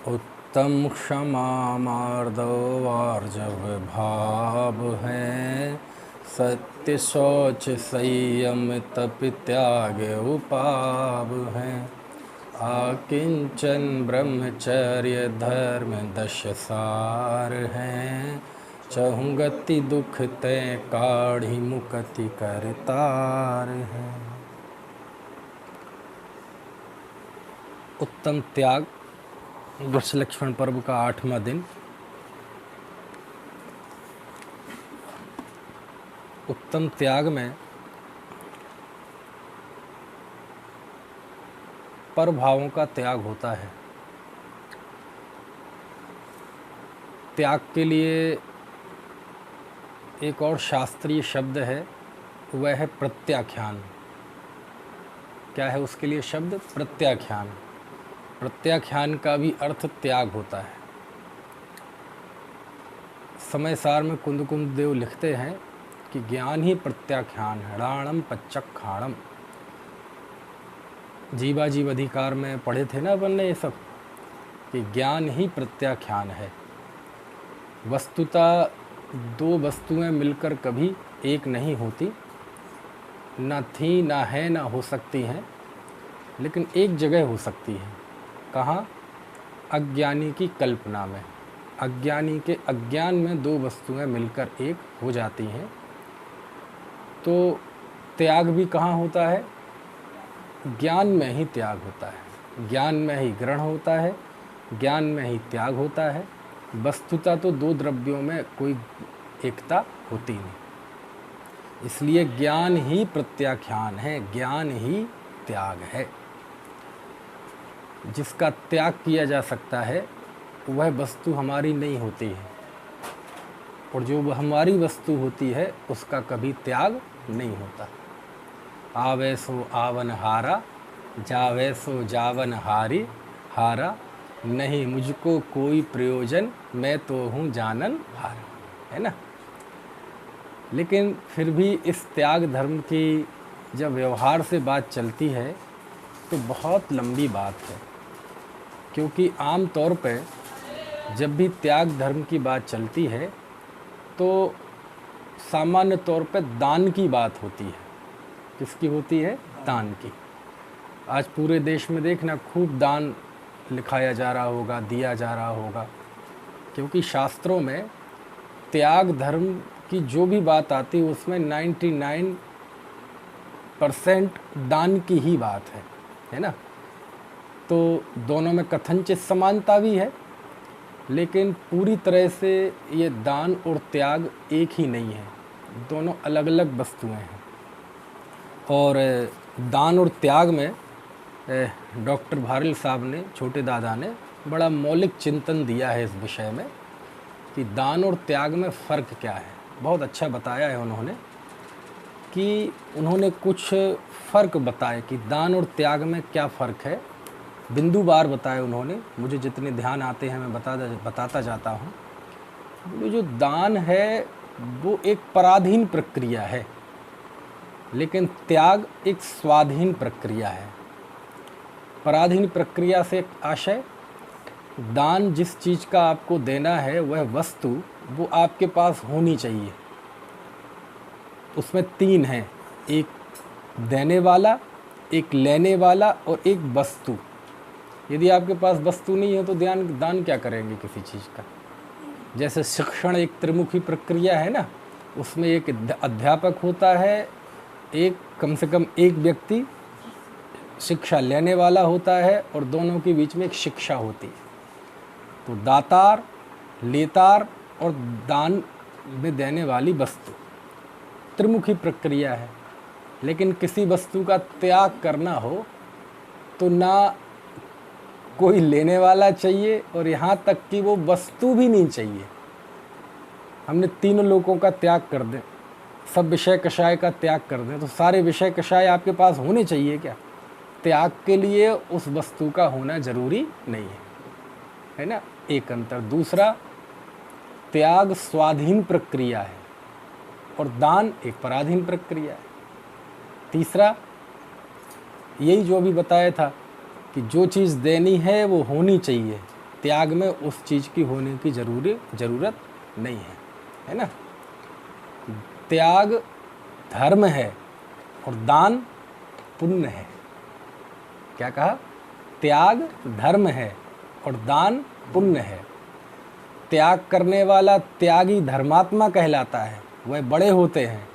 उत्तम क्षमा मार्दव आर्जव भाव है, सत्य शौच संयम तप त्याग उपाव है। आकिंचन ब्रह्मचर्य धर्म दश सार हैं, चहुंगति दुख तय काढ़ी मुकति करतार है। उत्तम त्याग वृषलक्ष्मण पर्व का 8वां दिन। उत्तम त्याग में पर भावों का त्याग होता है। त्याग के लिए एक और शास्त्रीय शब्द है, वह है प्रत्याख्यान। क्या है उसके लिए शब्द? प्रत्याख्यान। प्रत्याख्यान का भी अर्थ त्याग होता है। समय सार में कुंद देव लिखते हैं कि ज्ञान ही प्रत्याख्यान है, णाणम पच्चक्षाणम। जीवा जीव अधिकार में पढ़े थे ना अपन ने ये सब, कि ज्ञान ही प्रत्याख्यान है। वस्तुतः दो वस्तुएं मिलकर कभी एक नहीं होती, ना थी ना है ना हो सकती हैं, लेकिन एक जगह हो सकती हैं। कहाँ? अज्ञानी की कल्पना में। अज्ञानी के अज्ञान में दो वस्तुएं मिलकर एक हो जाती हैं। तो त्याग भी कहाँ होता है? ज्ञान में ही त्याग होता है, ज्ञान में ही ग्रहण होता है, ज्ञान में ही त्याग होता है। वस्तुतः तो दो द्रव्यों में कोई एकता होती नहीं, इसलिए ज्ञान ही प्रत्याख्यान है, ज्ञान ही त्याग है। जिसका त्याग किया जा सकता है वह वस्तु हमारी नहीं होती है, और जो हमारी वस्तु होती है उसका कभी त्याग नहीं होता। आवे सो आवन हारा, जावे सो जावन हारी हारा, नहीं मुझको कोई प्रयोजन, मैं तो हूँ जानन हारा, है ना। लेकिन फिर भी इस त्याग धर्म की जब व्यवहार से बात चलती है तो बहुत लंबी बात है, क्योंकि आम तौर पे जब भी त्याग धर्म की बात चलती है तो सामान्य तौर पे दान की बात होती है। किसकी होती है? दान की। आज पूरे देश में देखना खूब दान लिखाया जा रहा होगा, दिया जा रहा होगा, क्योंकि शास्त्रों में त्याग धर्म की जो भी बात आती है उसमें 99% दान की ही बात है ना। तो दोनों में कथनचित समानता भी है, लेकिन पूरी तरह से ये दान और त्याग एक ही नहीं है, दोनों अलग अलग वस्तुएं हैं। और दान और त्याग में डॉक्टर भारिल साहब ने, छोटे दादा ने, बड़ा मौलिक चिंतन दिया है इस विषय में कि दान और त्याग में फ़र्क क्या है। बहुत अच्छा बताया है उन्होंने, कि उन्होंने कुछ फ़र्क बताए कि दान और त्याग में क्या फ़र्क है। बिंदुवार बताए उन्होंने, मुझे जितने ध्यान आते हैं मैं बताता जाता हूँ। जो दान है वो एक पराधीन प्रक्रिया है, लेकिन त्याग एक स्वाधीन प्रक्रिया है। पराधीन प्रक्रिया से आशय, दान जिस चीज़ का आपको देना है वह वस्तु वो आपके पास होनी चाहिए। उसमें तीन हैं, एक देने वाला, एक लेने वाला और एक वस्तु। यदि आपके पास वस्तु नहीं है तो दान क्या करेंगे किसी चीज़ का। जैसे शिक्षण एक त्रिमुखी प्रक्रिया है ना, उसमें एक अध्यापक होता है, एक कम से कम एक व्यक्ति शिक्षा लेने वाला होता है, और दोनों के बीच में एक शिक्षा होती है। तो दातार, लेतार और दान में देने वाली वस्तु त्रिमुखी प्रक्रिया है। लेकिन किसी वस्तु का त्याग करना हो तो ना कोई लेने वाला चाहिए, और यहाँ तक कि वो वस्तु भी नहीं चाहिए। हमने तीनों लोगों का त्याग कर दें, सब विषय कषाय का त्याग कर दें, तो सारे विषय कषाय आपके पास होने चाहिए क्या? त्याग के लिए उस वस्तु का होना जरूरी नहीं है ना। एक अंतर। दूसरा, त्याग स्वाधीन प्रक्रिया है और दान एक पराधीन प्रक्रिया है। तीसरा, यही जो भी बताया था कि जो चीज़ देनी है वो होनी चाहिए, त्याग में उस चीज़ की होने की ज़रूरत नहीं है ना। त्याग धर्म है और दान पुण्य है। क्या कहा? त्याग धर्म है और दान पुण्य है। त्याग करने वाला त्यागी धर्मात्मा कहलाता है, वह बड़े होते हैं,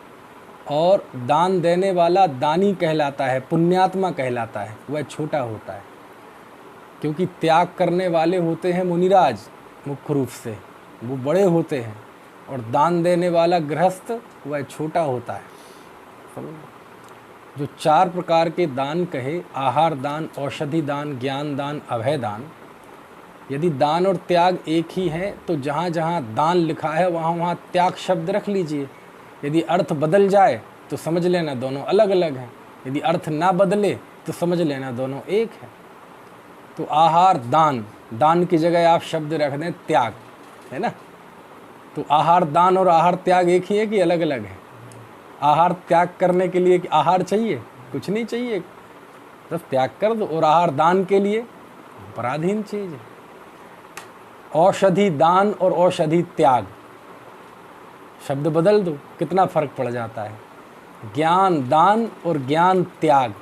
और दान देने वाला दानी कहलाता है, पुण्यात्मा कहलाता है, वह छोटा होता है। क्योंकि त्याग करने वाले होते हैं मुनिराज मुख्य रूप से, वो बड़े होते हैं, और दान देने वाला गृहस्थ वह छोटा होता है। समझ? जो 4 प्रकार के दान कहे, आहार दान, औषधि दान, ज्ञान दान, अभय दान, यदि दान और त्याग एक ही है तो जहाँ जहाँ दान लिखा है वहाँ वहाँ त्याग शब्द रख लीजिए। यदि अर्थ बदल जाए तो समझ लेना दोनों अलग अलग हैं, यदि अर्थ ना बदले तो समझ लेना दोनों एक है। तो आहार दान, दान की जगह आप शब्द रख दें त्याग, है ना। तो आहार दान और आहार त्याग एक ही है कि अलग अलग है? आहार त्याग करने के लिए आहार चाहिए? कुछ नहीं चाहिए, बस त्याग कर दो। और आहार दान के लिए पराधीन चीज़ है। औषधि दान और औषधि त्याग, शब्द बदल दो, कितना फर्क पड़ जाता है। ज्ञान दान और ज्ञान त्याग,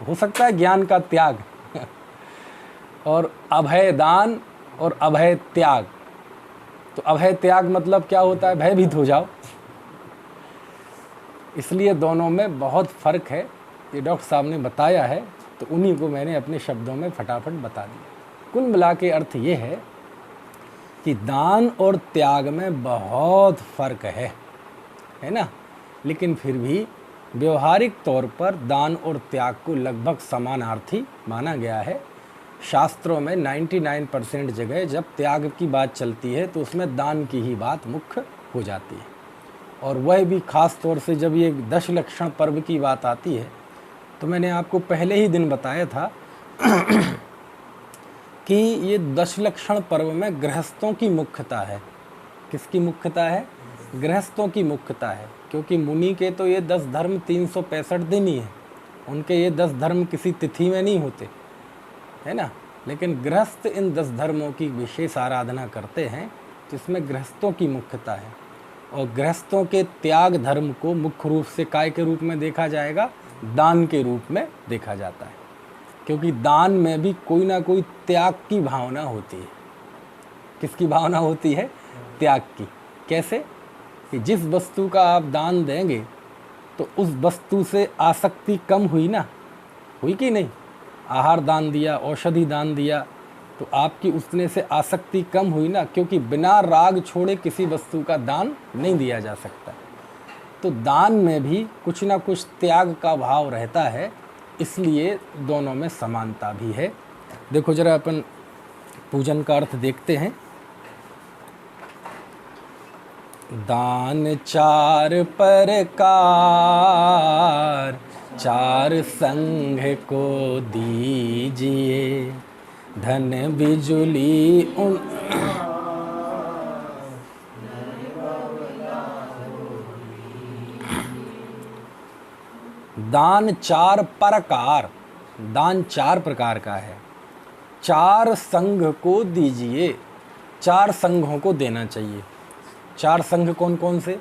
हो सकता है ज्ञान का त्याग और अभय दान और अभय त्याग। तो अभय त्याग मतलब क्या होता है? भयभीत हो जाओ। इसलिए दोनों में बहुत फ़र्क है। ये डॉक्टर साहब ने बताया है तो उन्हीं को मैंने अपने शब्दों में फटाफट बता दिया। कुल मिला के अर्थ ये है कि दान और त्याग में बहुत फ़र्क है ना। लेकिन फिर भी व्यवहारिक तौर पर दान और त्याग को लगभग समानार्थी माना गया है। शास्त्रों में 99% जगह जब त्याग की बात चलती है तो उसमें दान की ही बात मुख्य हो जाती है। और वह भी ख़ास तौर से जब ये दशलक्षण पर्व की बात आती है तो मैंने आपको पहले ही दिन बताया था कि ये दशलक्षण पर्व में गृहस्थों की मुख्यता है। किसकी मुख्यता है? गृहस्थों की मुख्यता है। क्योंकि मुनि के तो ये 10 धर्म 365 दिन ही हैं, उनके ये 10 धर्म किसी तिथि में नहीं होते, है ना। लेकिन गृहस्थ इन 10 धर्मों की विशेष आराधना करते हैं, तो इसमें गृहस्थों की मुख्यता है। और गृहस्थों के त्याग धर्म को मुख्य रूप से काय के रूप में देखा जाएगा? दान के रूप में देखा जाता है। क्योंकि दान में भी कोई ना कोई त्याग की भावना होती है। किसकी भावना होती है? त्याग की। कैसे? कि जिस वस्तु का आप दान देंगे तो उस वस्तु से आसक्ति कम हुई ना, हुई कि नहीं? आहार दान दिया, औषधि दान दिया, तो आपकी उसने से आसक्ति कम हुई ना। क्योंकि बिना राग छोड़े किसी वस्तु का दान नहीं दिया जा सकता। तो दान में भी कुछ ना कुछ त्याग का भाव रहता है, इसलिए दोनों में समानता भी है। देखो जरा अपन पूजन का अर्थ देखते हैं। दान 4 प्रकार 4 संघ को दीजिए, धन बिजुली उन दान 4 प्रकार, दान 4 प्रकार का है। 4 संघ को दीजिए, 4 संघों को देना चाहिए। 4 संघ कौन कौन से?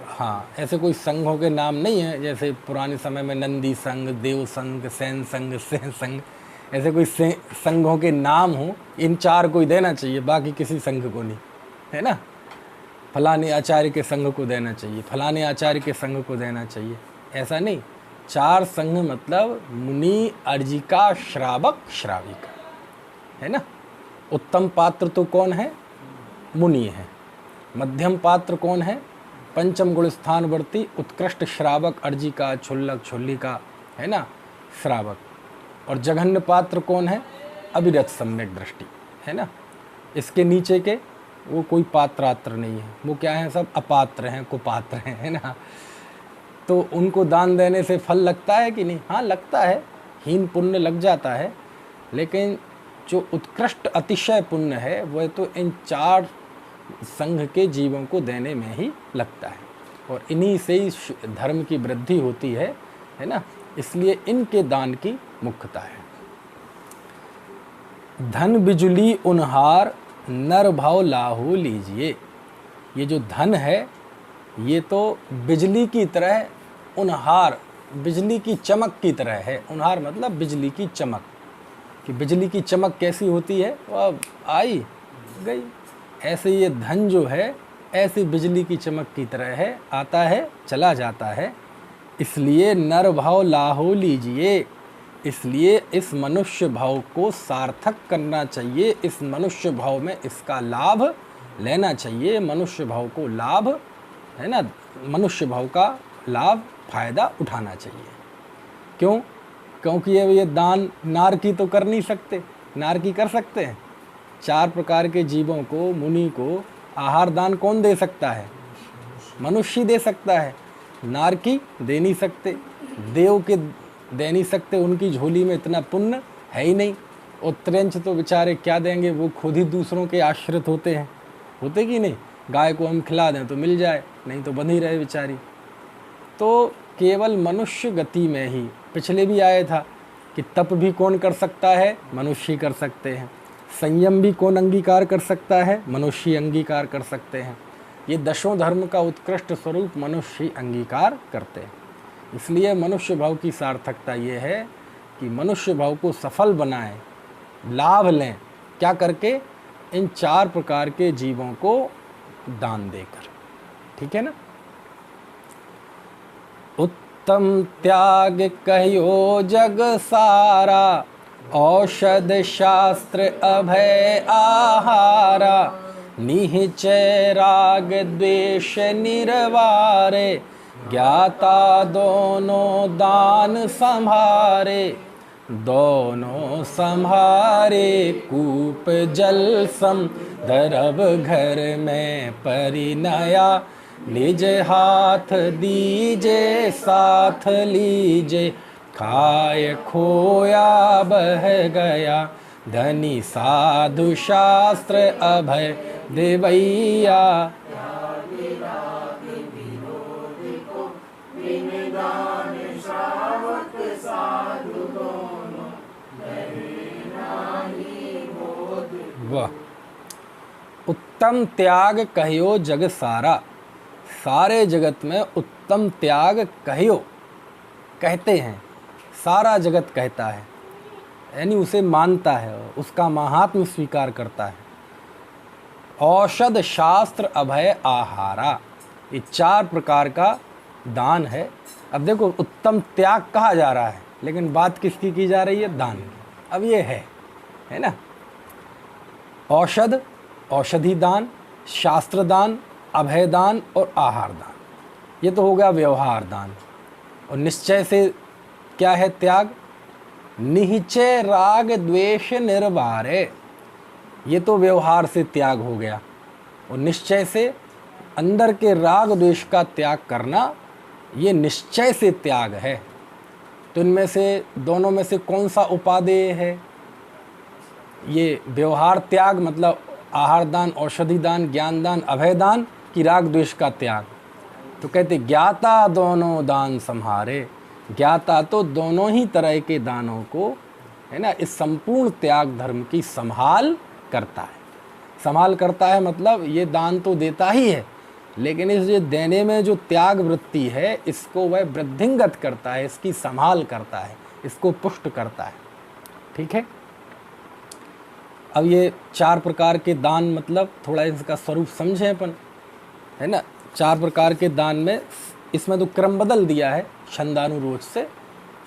हाँ, ऐसे कोई संघों के नाम नहीं है जैसे पुराने समय में नंदी संघ, देव संघ, सैन संघ, सेन संघ, ऐसे कोई संघों के नाम हो। इन 4 को ही देना चाहिए, बाकी किसी संघ को नहीं, है ना। फलाने आचार्य के संघ को देना चाहिए, फलाने आचार्य के संघ को देना चाहिए, ऐसा नहीं। 4 संघ मतलब मुनि, अर्जिका, श्रावक, श्राविका, है ना। उत्तम पात्र तो कौन है? मुनि है। मध्यम पात्र कौन है? पंचम गुण स्थानवर्ती उत्कृष्ट श्रावक, अर्जिका, छुल्लक, छुल्लिका, है ना, श्रावक। और जघन्य पात्र कौन है? अविरत सम्यक दृष्टि, है ना। इसके नीचे के वो कोई पात्रात्र नहीं है, वो क्या है? सब अपात्र हैं, कुपात्र हैं, है ना। तो उनको दान देने से फल लगता है कि नहीं? हाँ लगता है, हीन पुण्य लग जाता है। लेकिन जो उत्कृष्ट अतिशय पुण्य है वह तो इन 4 संघ के जीवों को देने में ही लगता है। और इन्हीं से ही धर्म की वृद्धि होती है ना। इसलिए इनके दान की मुख्यता है। धन बिजली उनहार नर भाव लाहो लीजिए। ये जो धन है ये तो बिजली की तरह, उनहार बिजली की चमक की तरह है। उनहार मतलब बिजली की चमक, कि बिजली की चमक कैसी होती है, वह आई गई। ऐसे ये धन जो है ऐसी बिजली की चमक की तरह है, आता है चला जाता है। इसलिए नर भाव लाहो लीजिए, इसलिए इस मनुष्य भाव को सार्थक करना चाहिए, इस मनुष्य भाव में इसका लाभ लेना चाहिए। मनुष्य भाव को लाभ है ना, मनुष्य भाव का लाभ फायदा उठाना चाहिए। क्यों? क्योंकि ये दान नार की तो कर नहीं सकते, नार की कर सकते हैं। 4 प्रकार के जीवों को, मुनि को आहार दान कौन दे सकता है? मनुष्य ही दे सकता है। नार की दे नहीं सकते, देव के दे नहीं सकते, उनकी झोली में इतना पुण्य है ही नहीं। और त्रियंच तो बेचारे क्या देंगे, वो खुद ही दूसरों के आश्रित होते हैं, होते कि नहीं। गाय को हम खिला दें तो मिल जाए, नहीं तो बंधी रहे बेचारी। तो केवल मनुष्य गति में ही, पिछले भी आया था कि तप भी कौन कर सकता है? मनुष्य ही कर सकते हैं। संयम भी कौन अंगीकार कर सकता है? मनुष्य ही अंगीकार कर सकते हैं। ये दशों धर्म का उत्कृष्ट स्वरूप मनुष्य ही अंगीकार करते हैं। इसलिए मनुष्य भाव की सार्थकता ये है कि मनुष्य भाव को सफल बनाएं, लाभ लें, क्या करके? इन 4 प्रकार के जीवों को दान देकर। ठीक है ना। उत्तम त्याग कहियो जग सारा, औषध शास्त्र अभय आहारा, निहिचय राग द्वेष निर्वारे, ज्ञाता दोनों दान संभारे, दोनों संभारे कूप जल सम, धरब घर में परिनया, निज हाथ दीजे साथ लीजे, खाए खोया बह गया, धनी साधु शास्त्र अभय देवैया। वाह। उत्तम त्याग कहियो जग सारा, सारे जगत में उत्तम त्याग कहियो, कहते हैं, सारा जगत कहता है, यानी उसे मानता है, उसका महात्म्य स्वीकार करता है। औषध शास्त्र अभय आहारा, ये 4 प्रकार का दान है। अब देखो, उत्तम त्याग कहा जा रहा है, लेकिन बात किसकी की जा रही है? दान की। अब ये है ना। औषध, औषधि दान, शास्त्र दान, अभय दान और आहार दान, ये तो हो गया व्यवहार दान। और निश्चय से क्या है त्याग? निहिचय राग द्वेष निर्वारे, ये तो व्यवहार से त्याग हो गया। और निश्चय से अंदर के राग द्वेष का त्याग करना, ये निश्चय से त्याग है। तो इनमें से, दोनों में से कौन सा उपादेय है? ये व्यवहार त्याग मतलब आहार दान, औषधि दान, ज्ञान दान, अभय दान, की राग द्वेष का त्याग। तो कहते ज्ञाता दोनों दान संहारे, ज्ञाता तो दोनों ही तरह के दानों को, है ना, इस संपूर्ण त्याग धर्म की संभाल करता है। संभाल करता है मतलब ये दान तो देता ही है, लेकिन इस ये देने में जो त्याग वृत्ति है, इसको वह वृद्धिंगत करता है, इसकी संभाल करता है, इसको पुष्ट करता है। ठीक है। अब ये 4 प्रकार के दान, मतलब थोड़ा इसका स्वरूप समझें अपन, है ना। 4 प्रकार के दान में, इसमें तो क्रम बदल दिया है छंदानुरोध से।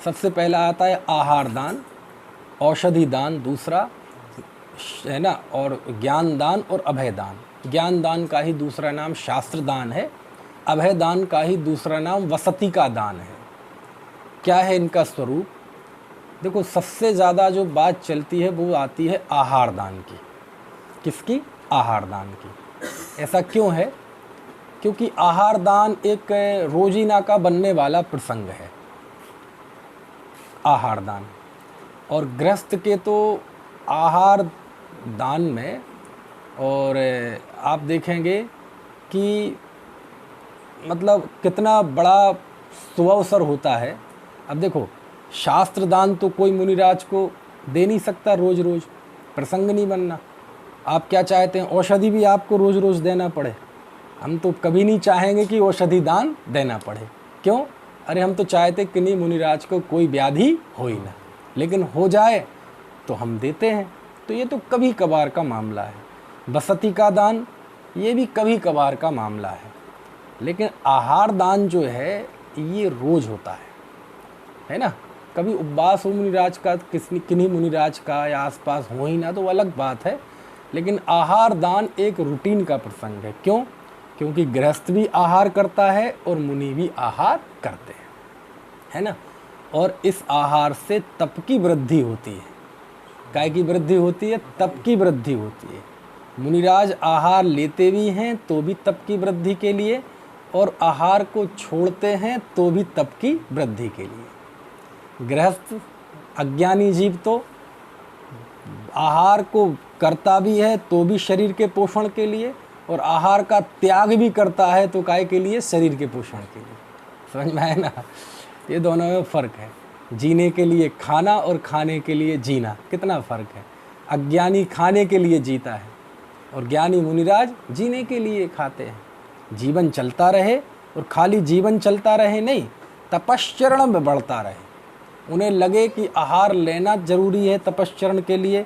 सबसे पहला आता है आहार दान, औषधि दान दूसरा, है ना, और ज्ञान दान और अभय दान। ज्ञान दान का ही दूसरा नाम शास्त्र दान है, अभय दान का ही दूसरा नाम वसति का दान है। क्या है इनका स्वरूप? देखो, सबसे ज़्यादा जो बात चलती है वो आती है आहार दान की। किसकी? आहार दान की। ऐसा क्यों है? क्योंकि आहार दान एक रोजीना का बनने वाला प्रसंग है, आहार दान। और गृहस्थ के तो आहार दान में, और आप देखेंगे कि मतलब कितना बड़ा सुअवसर होता है। अब देखो, शास्त्र दान तो कोई मुनिराज को दे नहीं सकता रोज़ रोज़, प्रसंग नहीं बनना। आप क्या चाहते हैं, औषधि भी आपको रोज़ रोज़ देना पड़े? हम तो कभी नहीं चाहेंगे कि औषधि दान देना पड़े। क्यों? अरे हम तो चाहते कि नहीं मुनिराज को कोई व्याधि हो ही ना, लेकिन हो जाए तो हम देते हैं। तो ये तो कभी कभार का मामला है। बसती का दान ये भी कभी कभार का मामला है, लेकिन आहार दान जो है ये रोज़ होता है ना। कभी उपवास हो मुनिराज का, किन्हीं मुनिराज का या आसपास हो ही ना, तो वो अलग बात है। लेकिन आहार दान एक रूटीन का प्रसंग है। क्यों? क्योंकि गृहस्थ भी आहार करता है और मुनि भी आहार करते हैं, है ना। और इस आहार से तप की वृद्धि होती है। काय की वृद्धि होती है? तप की वृद्धि होती है। मुनिराज आहार लेते भी हैं तो भी तप की वृद्धि के लिए, और आहार को छोड़ते हैं तो भी तप की वृद्धि के लिए। गृहस्थ अज्ञानी जीव तो आहार को करता भी है तो भी शरीर के पोषण के लिए, और आहार का त्याग भी करता है तो काय के लिए? शरीर के पोषण के लिए। समझ में आया ना? ये दोनों में फ़र्क है। जीने के लिए खाना और खाने के लिए जीना, कितना फ़र्क है। अज्ञानी खाने के लिए जीता है और ज्ञानी मुनिराज जीने के लिए खाते हैं। जीवन चलता रहे, और खाली जीवन चलता रहे नहीं, तपश्चरण में बढ़ता रहे। उन्हें लगे कि आहार लेना जरूरी है तपश्चरण के लिए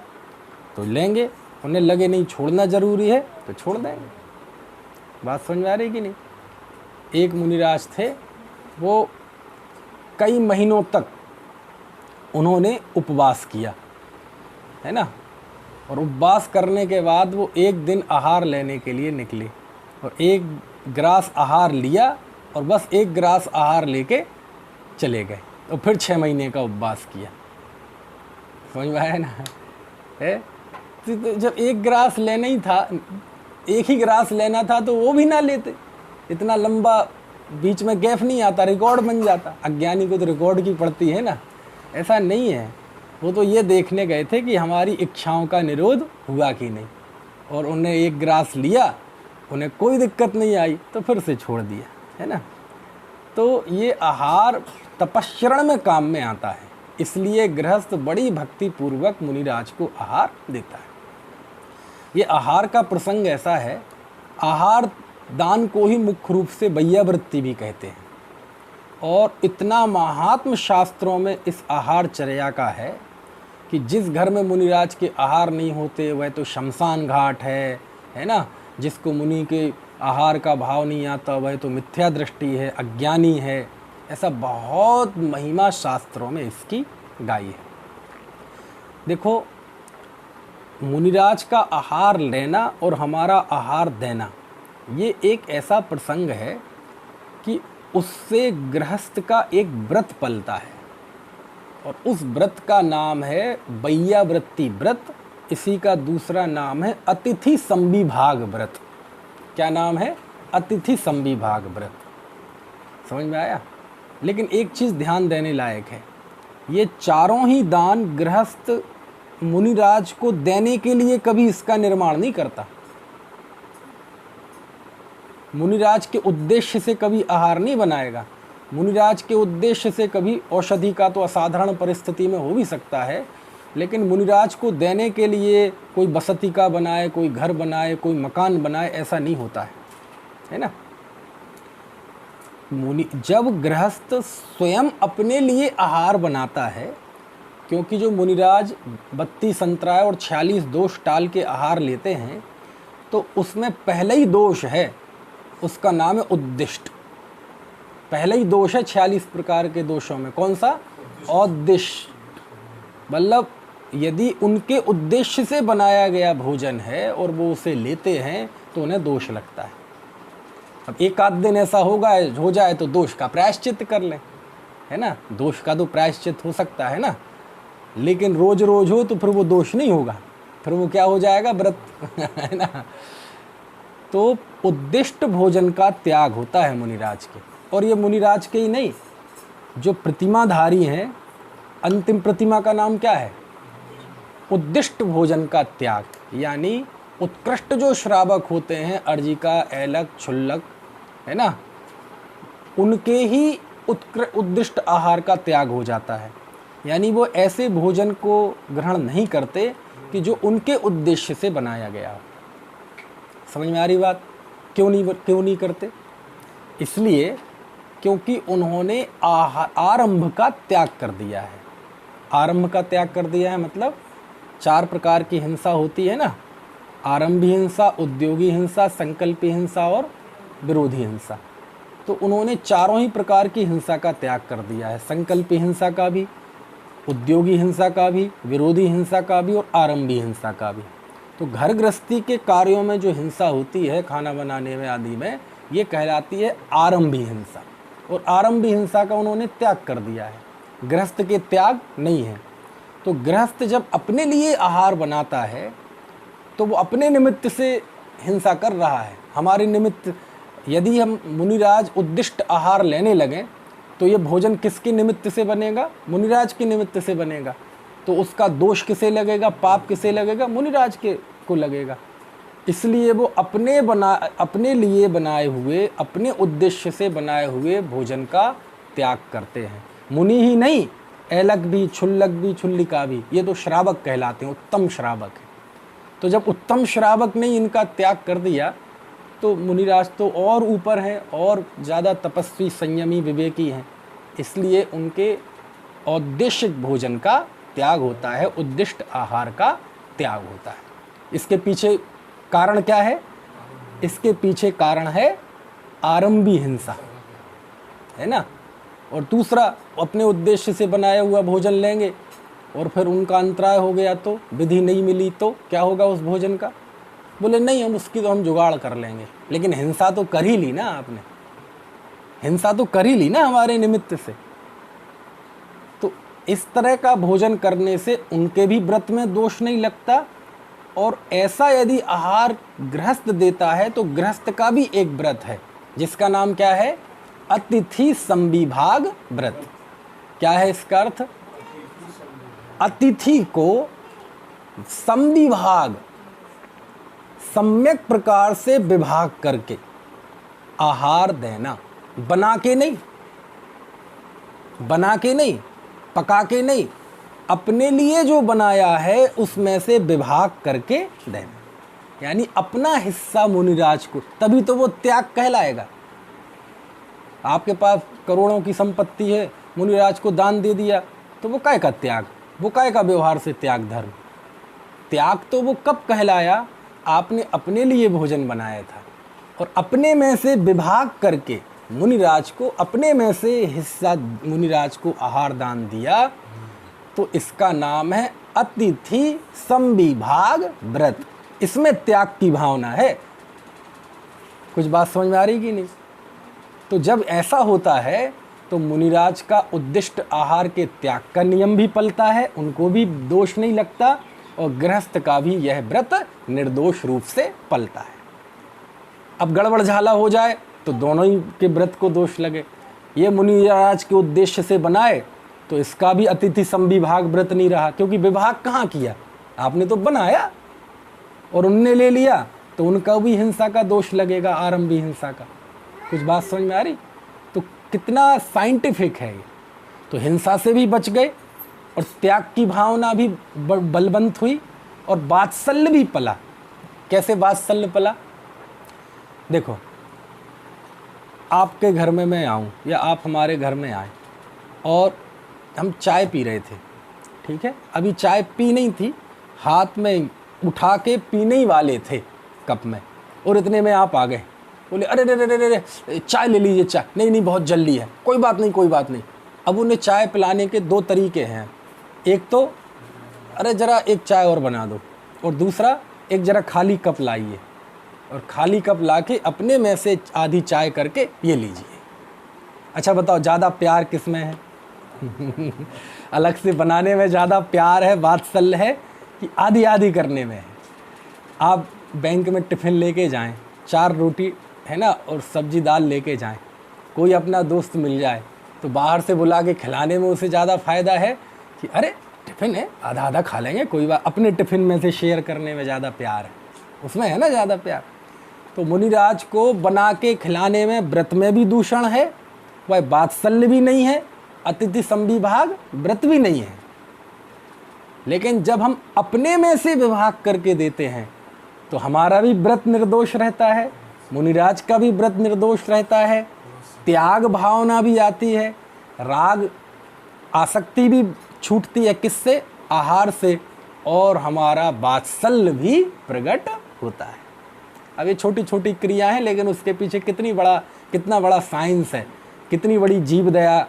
तो लेंगे, उन्हें लगे नहीं छोड़ना जरूरी है तो छोड़ देंगे। बात समझ में आ रही कि नहीं? एक मुनिराज थे, वो कई महीनों तक उन्होंने उपवास किया, है ना। और उपवास करने के बाद वो एक दिन आहार लेने के लिए निकले, और एक ग्रास आहार लिया और बस एक ग्रास आहार लेके चले गए, और फिर 6 महीने का उपवास किया। समझ में आया ना? है तो जब एक ग्रास लेना ही था, एक ही ग्रास लेना था, तो वो भी ना लेते। इतना लंबा बीच में गैप नहीं आता, रिकॉर्ड बन जाता। अज्ञानी को तो रिकॉर्ड की पड़ती है ना। ऐसा नहीं है, वो तो ये देखने गए थे कि हमारी इच्छाओं का निरोध हुआ कि नहीं, और उन्हें एक ग्रास लिया, उन्हें कोई दिक्कत नहीं आई तो फिर से छोड़ दिया, है ना। तो ये आहार तपश्चरण में काम में आता है, इसलिए गृहस्थ बड़ी भक्ति पूर्वक मुनिराज को आहार देता है। ये आहार का प्रसंग ऐसा है, आहार दान को ही मुख्य रूप से वैयावृत्ति भी कहते हैं, और इतना महात्म शास्त्रों में इस आहार चर्या का है कि जिस घर में मुनिराज के आहार नहीं होते वह तो शमशान घाट है ना। जिसको मुनि के आहार का भाव नहीं आता वह तो मिथ्या दृष्टि है, अज्ञानी है। ऐसा बहुत महिमा शास्त्रों में इसकी गाई है। देखो, मुनिराज का आहार लेना और हमारा आहार देना, ये एक ऐसा प्रसंग है कि उससे गृहस्थ का एक व्रत पलता है, और उस व्रत का नाम है वैयावृत्ति व्रत। इसी का दूसरा नाम है अतिथि संविभाग व्रत। क्या नाम है? अतिथि संविभाग व्रत। समझ में आया? लेकिन एक चीज़ ध्यान देने लायक है, ये चारों ही दान गृहस्थ मुनिराज को देने के लिए कभी इसका निर्माण नहीं करता। मुनिराज के उद्देश्य से कभी आहार नहीं बनाएगा। मुनिराज के उद्देश्य से कभी औषधि का तो असाधारण परिस्थिति में हो भी सकता है, लेकिन मुनिराज को देने के लिए कोई बसती का बनाए, कोई घर बनाए, कोई मकान बनाए, ऐसा नहीं होता है ना। जब गृहस्थ स्वयं अपने लिए आहार बनाता है, क्योंकि जो मुनिराज 32 संतराय और 46 दोष टाल के आहार लेते हैं, तो उसमें पहले ही दोष है, उसका नाम है उद्दिष्ट। पहले ही दोष है 46 प्रकार के दोषों में। कौन सा? औद्दिष्ट। मतलब यदि उनके उद्देश्य से बनाया गया भोजन है और वो उसे लेते हैं तो उन्हें दोष लगता है। अब एक आध दिन ऐसा हो जाए तो दोष का प्रायश्चित कर लें, है ना। दोष का तो प्रायश्चित हो सकता है ना, लेकिन रोज रोज हो तो फिर वो दोष नहीं होगा, फिर वो क्या हो जाएगा? व्रत है ना। तो उद्दिष्ट भोजन का त्याग होता है मुनिराज के। और ये मुनिराज के ही नहीं, जो प्रतिमाधारी हैं, अंतिम प्रतिमा का नाम क्या है? उद्दिष्ट भोजन का त्याग। यानी उत्कृष्ट जो श्रावक होते हैं, अर्जिका, ऐलक, क्षुल्लक, है ना, उनके ही उद्दिष्ट आहार का त्याग हो जाता है। यानी वो ऐसे भोजन को ग्रहण नहीं करते कि जो उनके उद्देश्य से बनाया गया हो। समझ में आ रही बात? क्यों नहीं करते? इसलिए क्योंकि उन्होंने आरंभ का त्याग कर दिया है। आरंभ का त्याग कर दिया है मतलब 4 प्रकार की हिंसा होती है ना, आरंभी हिंसा, उद्योगी हिंसा, संकल्पी हिंसा और विरोधी हिंसा। तो उन्होंने चारों ही प्रकार की हिंसा का त्याग कर दिया है, संकल्पी हिंसा का भी, उद्योगी हिंसा का भी, विरोधी हिंसा का भी और आरंभी हिंसा का भी। तो घर गृहस्थी के कार्यों में जो हिंसा होती है, खाना बनाने में आदि में, ये कहलाती है आरंभी हिंसा। और आरंभी हिंसा का उन्होंने त्याग कर दिया है, गृहस्थ के त्याग नहीं है। तो गृहस्थ जब अपने लिए आहार बनाता है तो वो अपने निमित्त से हिंसा कर रहा है। हमारे निमित्त यदि हम मुनिराज उद्दिष्ट आहार लेने लगें तो ये भोजन किसके निमित्त से बनेगा? मुनिराज के निमित्त से बनेगा। तो उसका दोष किसे लगेगा, पाप किसे लगेगा? मुनिराज के को लगेगा। इसलिए वो अपने लिए बनाए हुए, अपने उद्देश्य से बनाए हुए भोजन का त्याग करते हैं। मुनि ही नहीं, ऐलक भी, छुल्लक भी, छुल्लिका भी, ये तो श्रावक कहलाते हैं, उत्तम श्रावक है। तो जब उत्तम श्रावक ने इनका त्याग कर दिया तो मुनिराज तो और ऊपर हैं, और ज़्यादा तपस्वी, संयमी, विवेकी हैं। इसलिए उनके औद्देशिक भोजन का त्याग होता है, उद्दिष्ट आहार का त्याग होता है। इसके पीछे कारण क्या है? इसके पीछे कारण है आरंभी हिंसा, है ना। और दूसरा, अपने उद्देश्य से बनाया हुआ भोजन लेंगे और फिर उनका अंतराय हो गया तो, विधि नहीं मिली तो क्या होगा उस भोजन का? बोले नहीं, हम उसकी तो हम जुगाड़ कर लेंगे। लेकिन हिंसा तो कर ही ली ना आपने, हिंसा तो कर ही ली ना हमारे निमित्त से। तो इस तरह का भोजन करने से उनके भी व्रत में दोष नहीं लगता। और ऐसा यदि आहार गृहस्थ देता है तो गृहस्थ का भी एक व्रत है जिसका नाम क्या है? अतिथि संविभाग व्रत। क्या है इसका अर्थ? अतिथि को संविभाग, सम्यक प्रकार से विभाग करके आहार देना। बना के नहीं, पका के नहीं, अपने लिए जो बनाया है उसमें से विभाग करके देना। यानी अपना हिस्सा मुनिराज को, तभी तो वो त्याग कहलाएगा। आपके पास करोड़ों की संपत्ति है, मुनिराज को दान दे दिया, तो वो काय का त्याग, वो काय का व्यवहार से त्याग धर्म? त्याग तो वो कब कहलाया? आपने अपने लिए भोजन बनाया था और अपने में से विभाग करके मुनिराज को, अपने में से हिस्सा मुनिराज को आहार दान दिया, तो इसका नाम है अतिथि संविभाग व्रत। इसमें त्याग की भावना है। कुछ बात समझ में आ रही कि नहीं? तो जब ऐसा होता है तो मुनिराज का उद्दिष्ट आहार के त्याग का नियम भी पलता है, उनको भी दोष नहीं लगता, और गृहस्थ का भी यह व्रत निर्दोष रूप से पलता है। अब गड़बड़ झाला हो जाए तो दोनों ही के व्रत को दोष लगे। ये मुनिराज के उद्देश्य से बनाए तो इसका भी अतिथि संविभाग व्रत नहीं रहा, क्योंकि विभाग कहाँ किया? आपने तो बनाया और उनने ले लिया, तो उनका भी हिंसा का दोष लगेगा, आरंभी हिंसा का। कुछ बात समझ में आ रही? तो कितना साइंटिफिक है ये। तो हिंसा से भी बच गए और त्याग की भावना भी बलवंत हुई और वात्सल्य भी पला। कैसे वात्सल्य पला? देखो, आपके घर में मैं आऊँ या आप हमारे घर में आए और हम चाय पी रहे थे, ठीक है, अभी चाय पी नहीं थी, हाथ में उठा के पीने ही वाले थे कप में, और इतने में आप आ गए, बोले अरे रे रे रे रे चाय ले लीजिए, चाय नहीं बहुत जल्दी है, कोई बात नहीं। अब उन्हें चाय पिलाने के 2 तरीके हैं। एक तो अरे ज़रा एक चाय और बना दो, और दूसरा एक ज़रा खाली कप लाइए और खाली कप ला के अपने में से आधी चाय करके ये लीजिए। अच्छा बताओ, ज़्यादा प्यार किस में है? अलग से बनाने में ज़्यादा प्यार है, वात्सल्य है, कि आधी आधी करने में है? आप बैंक में टिफ़िन लेके जाएं, 4 रोटी है ना और सब्जी दाल लेके जाएं, कोई अपना दोस्त मिल जाए तो बाहर से बुला के खिलाने में उसे ज़्यादा फ़ायदा है कि अरे टिफ़िन है, आधा आधा खा लेंगे, कोई बात। अपने टिफ़िन में से शेयर करने में ज़्यादा प्यार है, उसमें है ना ज़्यादा प्यार। तो मुनिराज को बना के खिलाने में व्रत में भी दूषण है, वह वात्सल्य भी नहीं है, अतिथि संविभाग व्रत भी नहीं है। लेकिन जब हम अपने में से विभाग करके देते हैं तो हमारा भी व्रत निर्दोष रहता है, मुनिराज का भी व्रत निर्दोष रहता है, त्याग भावना भी आती है, राग आसक्ति भी छूटती है, किससे? आहार से, और हमारा वात्सल्य भी प्रकट होता है। अब ये छोटी छोटी क्रिया है, लेकिन उसके पीछे कितना बड़ा साइंस है, कितनी बड़ी जीव दया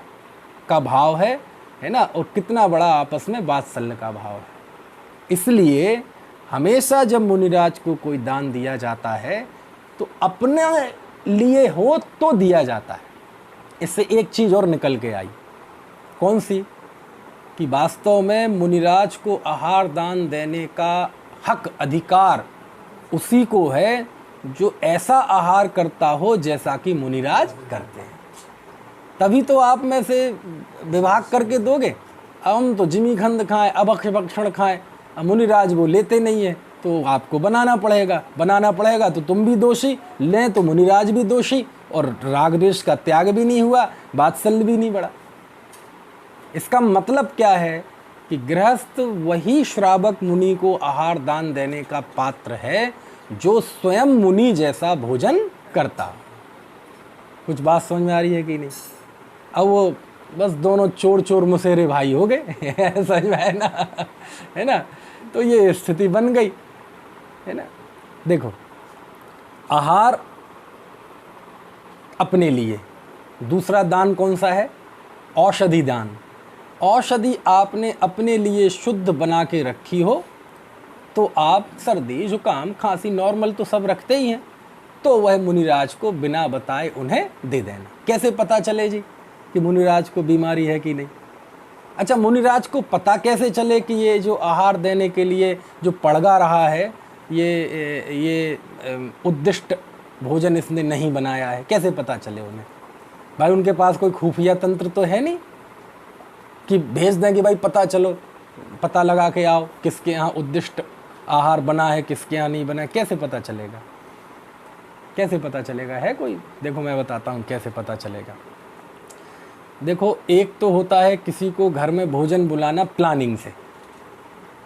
का भाव है ना, और कितना बड़ा आपस में वात्सल्य का भाव है। इसलिए हमेशा जब मुनिराज को कोई दान दिया जाता है तो अपने लिए हो तो दिया जाता है। इससे एक चीज़ और निकल के आई, कौन सी? कि वास्तव में मुनिराज को आहार दान देने का हक, अधिकार उसी को है जो ऐसा आहार करता हो जैसा कि मुनिराज करते हैं। तभी तो आप में से विभाग करके दोगे। अब हम तो जिमीखंड खाएं, अभक्षण खाएं, अब मुनिराज वो लेते नहीं है, तो आपको बनाना पड़ेगा तो तुम भी दोषी, लें तो मुनिराज भी दोषी, और राग द्वेष का त्याग भी नहीं हुआ, वात्सल्य भी नहीं बढ़ा। इसका मतलब क्या है कि गृहस्थ वही श्रावक मुनि को आहार दान देने का पात्र है जो स्वयं मुनि जैसा भोजन करता। कुछ बात समझ में आ रही है कि नहीं? अब वो बस दोनों चोर मुसेरे भाई हो गए समझ में है ना। तो ये स्थिति बन गई है ना। देखो, आहार अपने लिए, दूसरा दान कौन सा है? औषधि दान। औषधि आपने अपने लिए शुद्ध बना के रखी हो तो आप सर्दी जुकाम खांसी नॉर्मल तो सब रखते ही हैं, तो वह मुनिराज को बिना बताए उन्हें दे देना। कैसे पता चले जी कि मुनिराज को बीमारी है कि नहीं? अच्छा, मुनिराज को पता कैसे चले कि ये जो आहार देने के लिए जो पड़गा रहा है, ये उद्दिष्ट भोजन इसने नहीं बनाया है? कैसे पता चले उन्हें? भाई उनके पास कोई खुफिया तंत्र तो है नहीं कि भेज दें कि भाई पता लगा के आओ किसके यहाँ उद्दिष्ट आहार बना है, किसके यहाँ नहीं बना है। कैसे पता चलेगा? कैसे पता चलेगा? है कोई? देखो मैं बताता हूँ कैसे पता चलेगा। देखो, एक तो होता है किसी को घर में भोजन बुलाना प्लानिंग से,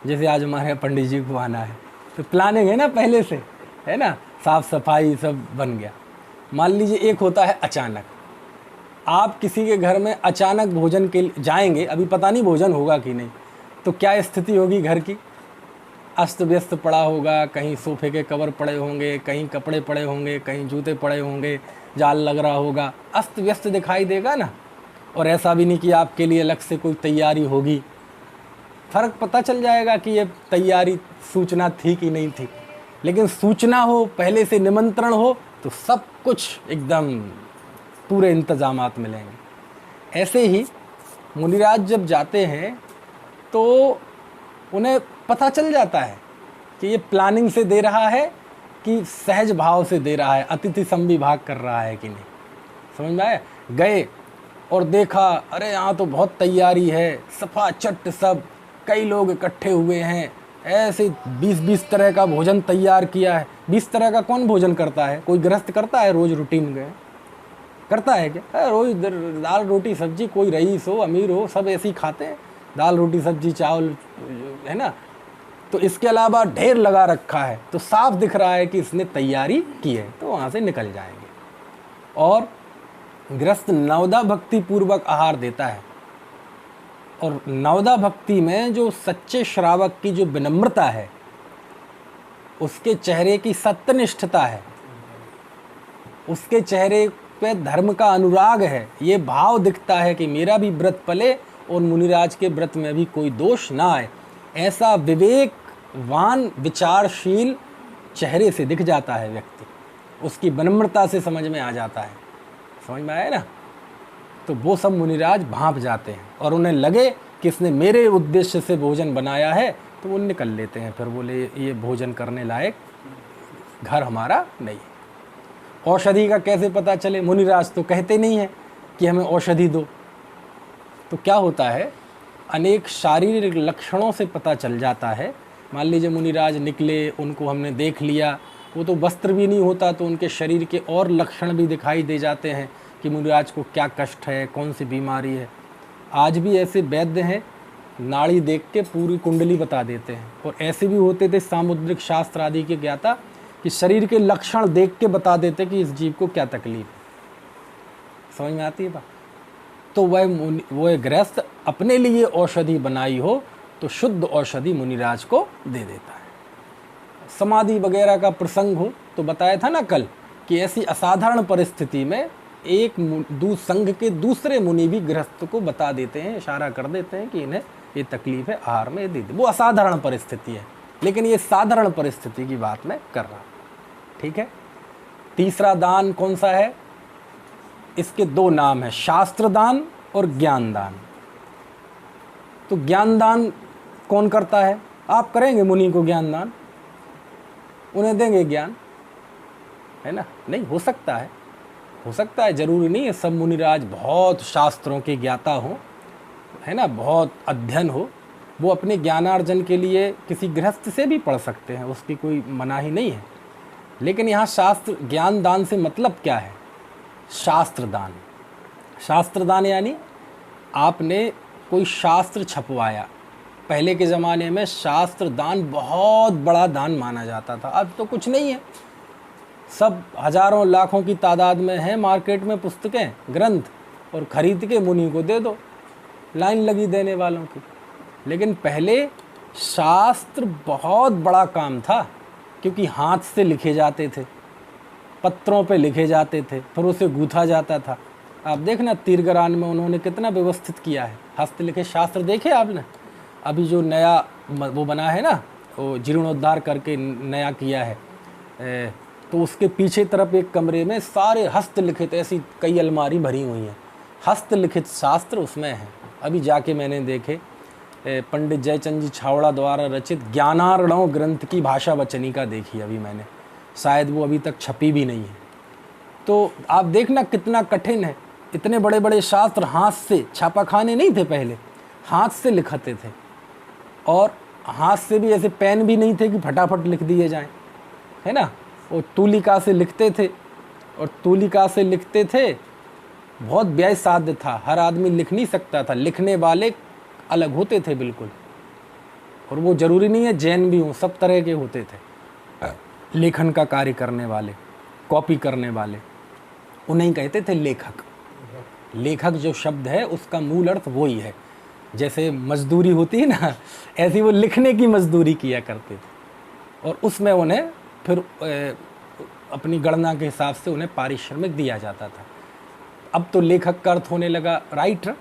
जैसे आज हमारे यहाँ पंडित जी को आना है तो प्लानिंग है ना पहले से, है ना, साफ सफाई सब बन गया। मान लीजिए एक होता है अचानक, आप किसी के घर में अचानक भोजन के लिए जाएंगे, अभी पता नहीं भोजन होगा कि नहीं, तो क्या स्थिति होगी घर की? अस्त व्यस्त पड़ा होगा, कहीं सोफे के कवर पड़े होंगे, कहीं कपड़े पड़े होंगे, कहीं जूते पड़े होंगे, जाल लग रहा होगा, अस्त व्यस्त दिखाई देगा ना। और ऐसा भी नहीं कि आपके लिए अलग से कोई तैयारी होगी, फ़र्क पता चल जाएगा कि ये तैयारी सूचना थी कि नहीं थी। लेकिन सूचना हो, पहले से निमंत्रण हो, तो सब कुछ एकदम पूरे इंतजामात मिलेंगे। ऐसे ही मुनिराज जब जाते हैं तो उन्हें पता चल जाता है कि ये प्लानिंग से दे रहा है कि सहज भाव से दे रहा है, अतिथि संविभाग कर रहा है कि नहीं। समझ में आया? गए और देखा, अरे यहाँ तो बहुत तैयारी है, सफा चट सब, कई लोग इकट्ठे हुए हैं, ऐसे 20-20 तरह का भोजन तैयार किया है। 20 तरह का कौन भोजन करता है? कोई गृहस्थ करता है रोज़ रूटीन में? करता है क्या? रोज़ दाल रोटी सब्जी, कोई रईस हो अमीर हो सब ऐसे ही खाते हैं, दाल रोटी सब्जी चावल, है ना। तो इसके अलावा ढेर लगा रखा है, तो साफ दिख रहा है कि इसने तैयारी की है, तो वहाँ से निकल जाएंगे। और गृहस्थ नवदा भक्ति पूर्वक आहार देता है, और नवदा भक्ति में जो सच्चे श्रावक की जो विनम्रता है, उसके चेहरे की सत्यनिष्ठता है, उसके चेहरे पे धर्म का अनुराग है, ये भाव दिखता है कि मेरा भी व्रत पले और मुनिराज के व्रत में भी कोई दोष ना आए, ऐसा विवेकवान विचारशील चेहरे से दिख जाता है व्यक्ति, उसकी विनम्रता से समझ में आ जाता है। समझ में आया ना? तो वो सब मुनिराज भांप जाते हैं और उन्हें लगे कि इसने मेरे उद्देश्य से भोजन बनाया है, तो वो निकल लेते हैं। फिर बोले ये भोजन करने लायक घर हमारा नहीं है। औषधि का कैसे पता चले? मुनिराज तो कहते नहीं हैं कि हमें औषधि दो। तो क्या होता है, अनेक शारीरिक लक्षणों से पता चल जाता है। मान लीजिए मुनिराज निकले, उनको हमने देख लिया, वो तो वस्त्र भी नहीं होता, तो उनके शरीर के और लक्षण भी दिखाई दे जाते हैं कि मुनिराज को क्या कष्ट है, कौन सी बीमारी है। आज भी ऐसे वैद्य हैं नाड़ी देख के पूरी कुंडली बता देते हैं। और ऐसे भी होते थे सामुद्रिक शास्त्र आदि के ज्ञाता कि शरीर के लक्षण देख के बता देते कि इस जीव को क्या तकलीफ है। समझ में आती है बात? तो वह गृहस्थ अपने लिए औषधि बनाई हो तो शुद्ध औषधि मुनिराज को दे देता है। समाधि वगैरह का प्रसंग हो तो बताया था ना कल कि ऐसी असाधारण परिस्थिति में एक संघ के दूसरे मुनि भी गृहस्थ को बता देते हैं, इशारा कर देते हैं कि इन्हें ये तकलीफ है, आहार में दे दे। वो असाधारण परिस्थिति है, लेकिन ये साधारण परिस्थिति की बात मैं कर रहा हूँ। ठीक है। तीसरा दान कौन सा है? इसके दो नाम है, शास्त्र दान और ज्ञान दान। तो ज्ञान दान कौन करता है? आप करेंगे मुनि को ज्ञान दान, उन्हें देंगे ज्ञान, है ना? नहीं, हो सकता है, जरूरी नहीं है सब मुनिराज बहुत शास्त्रों के ज्ञाता हो, है ना, बहुत अध्ययन हो। वो अपने ज्ञानार्जन के लिए किसी गृहस्थ से भी पढ़ सकते हैं, उसकी कोई मनाही नहीं है। लेकिन यहाँ शास्त्र ज्ञान दान से मतलब क्या है? शास्त्र दान। शास्त्र दान यानी आपने कोई शास्त्र छपवाया। पहले के ज़माने में शास्त्र दान बहुत बड़ा दान माना जाता था, अब तो कुछ नहीं है। सब हजारों लाखों की तादाद में है मार्केट में पुस्तकें, ग्रंथ, और ख़रीद के मुनि को दे दो, लाइन लगी देने वालों की। लेकिन पहले शास्त्र बहुत बड़ा काम था, क्योंकि हाथ से लिखे जाते थे, पत्रों पे लिखे जाते थे, फिर उसे गूँथा जाता था। आप देखना तीरगरान में उन्होंने कितना व्यवस्थित किया है। हस्तलिखे शास्त्र देखे आपने? अभी जो नया वो बना है ना, वो जीर्णोद्धार करके नया किया है, तो उसके पीछे तरफ एक कमरे में सारे हस्तलिखित ऐसी कई अलमारी भरी हुई हैं, हस्तलिखित शास्त्र उसमें हैं। अभी जाके मैंने देखे, पंडित जयचंद जी छावड़ा द्वारा रचित ज्ञानार्णव ग्रंथ की भाषा वचनिका देखी अभी मैंने, शायद वो अभी तक छपी भी नहीं है। तो आप देखना कितना कठिन है। इतने बड़े बड़े शास्त्र हाथ से, छापाखाने नहीं थे पहले, हाथ से लिखते थे, और हाथ से भी ऐसे पेन भी नहीं थे कि फटाफट लिख दिए जाएं, है ना। वो तूलिका से लिखते थे, और तूलिका से लिखते थे, बहुत व्यय साध्य था, हर आदमी लिख नहीं सकता था, लिखने वाले अलग होते थे बिल्कुल। और वो ज़रूरी नहीं है जैन भी हों, सब तरह के होते थे लेखन का कार्य करने वाले, कॉपी करने वाले, उन्हें कहते थे लेखक। लेखक जो शब्द है उसका मूल अर्थ वही है। जैसे मजदूरी होती है ना, ऐसी वो लिखने की मजदूरी किया करते थे, और उसमें उन्हें फिर अपनी गणना के हिसाब से उन्हें पारिश्रमिक दिया जाता था। अब तो लेखक का अर्थ होने लगा राइटर,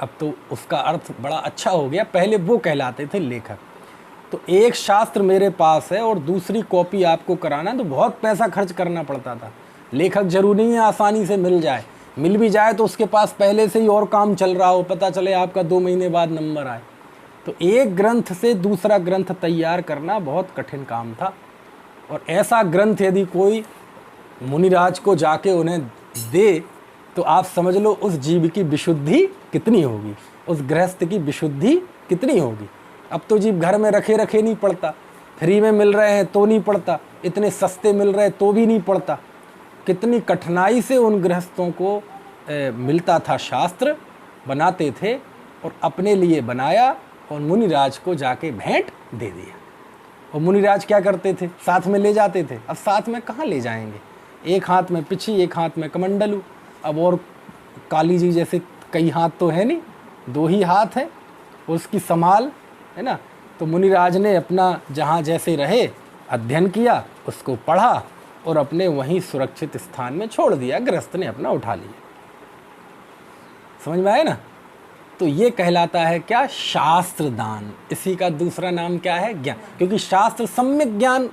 अब तो उसका अर्थ बड़ा अच्छा हो गया, पहले वो कहलाते थे लेखक। तो एक शास्त्र मेरे पास है और दूसरी कॉपी आपको कराना है तो बहुत पैसा खर्च करना पड़ता था। लेखक जरूरी नहीं है आसानी से मिल जाए, मिल भी जाए तो उसके पास पहले से ही और काम चल रहा हो, पता चले आपका 2 महीने बाद नंबर आए। तो एक ग्रंथ से दूसरा ग्रंथ तैयार करना बहुत कठिन काम था। और ऐसा ग्रंथ यदि कोई मुनिराज को जाके उन्हें दे तो आप समझ लो उस जीव की विशुद्धि कितनी होगी, उस गृहस्थ की विशुद्धि कितनी होगी। अब तो जीव घर में रखे रखे नहीं पढ़ता, फ्री में मिल रहे हैं तो नहीं पढ़ता, इतने सस्ते मिल रहे तो भी नहीं पढ़ता। कितनी कठिनाई से उन गृहस्थों को मिलता था, शास्त्र बनाते थे और अपने लिए बनाया और मुनिराज को जाके भेंट दे दिया। और मुनिराज क्या करते थे? साथ में ले जाते थे। अब साथ में कहाँ ले जाएंगे? एक हाथ में पिछी, एक हाथ में कमंडलू। अब और काली जी जैसे कई हाथ तो है नहीं, 2 ही हाथ है, उसकी संभाल, है ना। तो मुनिराज ने अपना जहाँ जैसे रहे अध्ययन किया, उसको पढ़ा और अपने वहीं सुरक्षित स्थान में छोड़ दिया, गृहस्थ ने अपना उठा लिया। समझ में आया ना। तो ये कहलाता है क्या? शास्त्र दान। इसी का दूसरा नाम क्या है? ज्ञान। क्योंकि शास्त्र सम्यक ज्ञान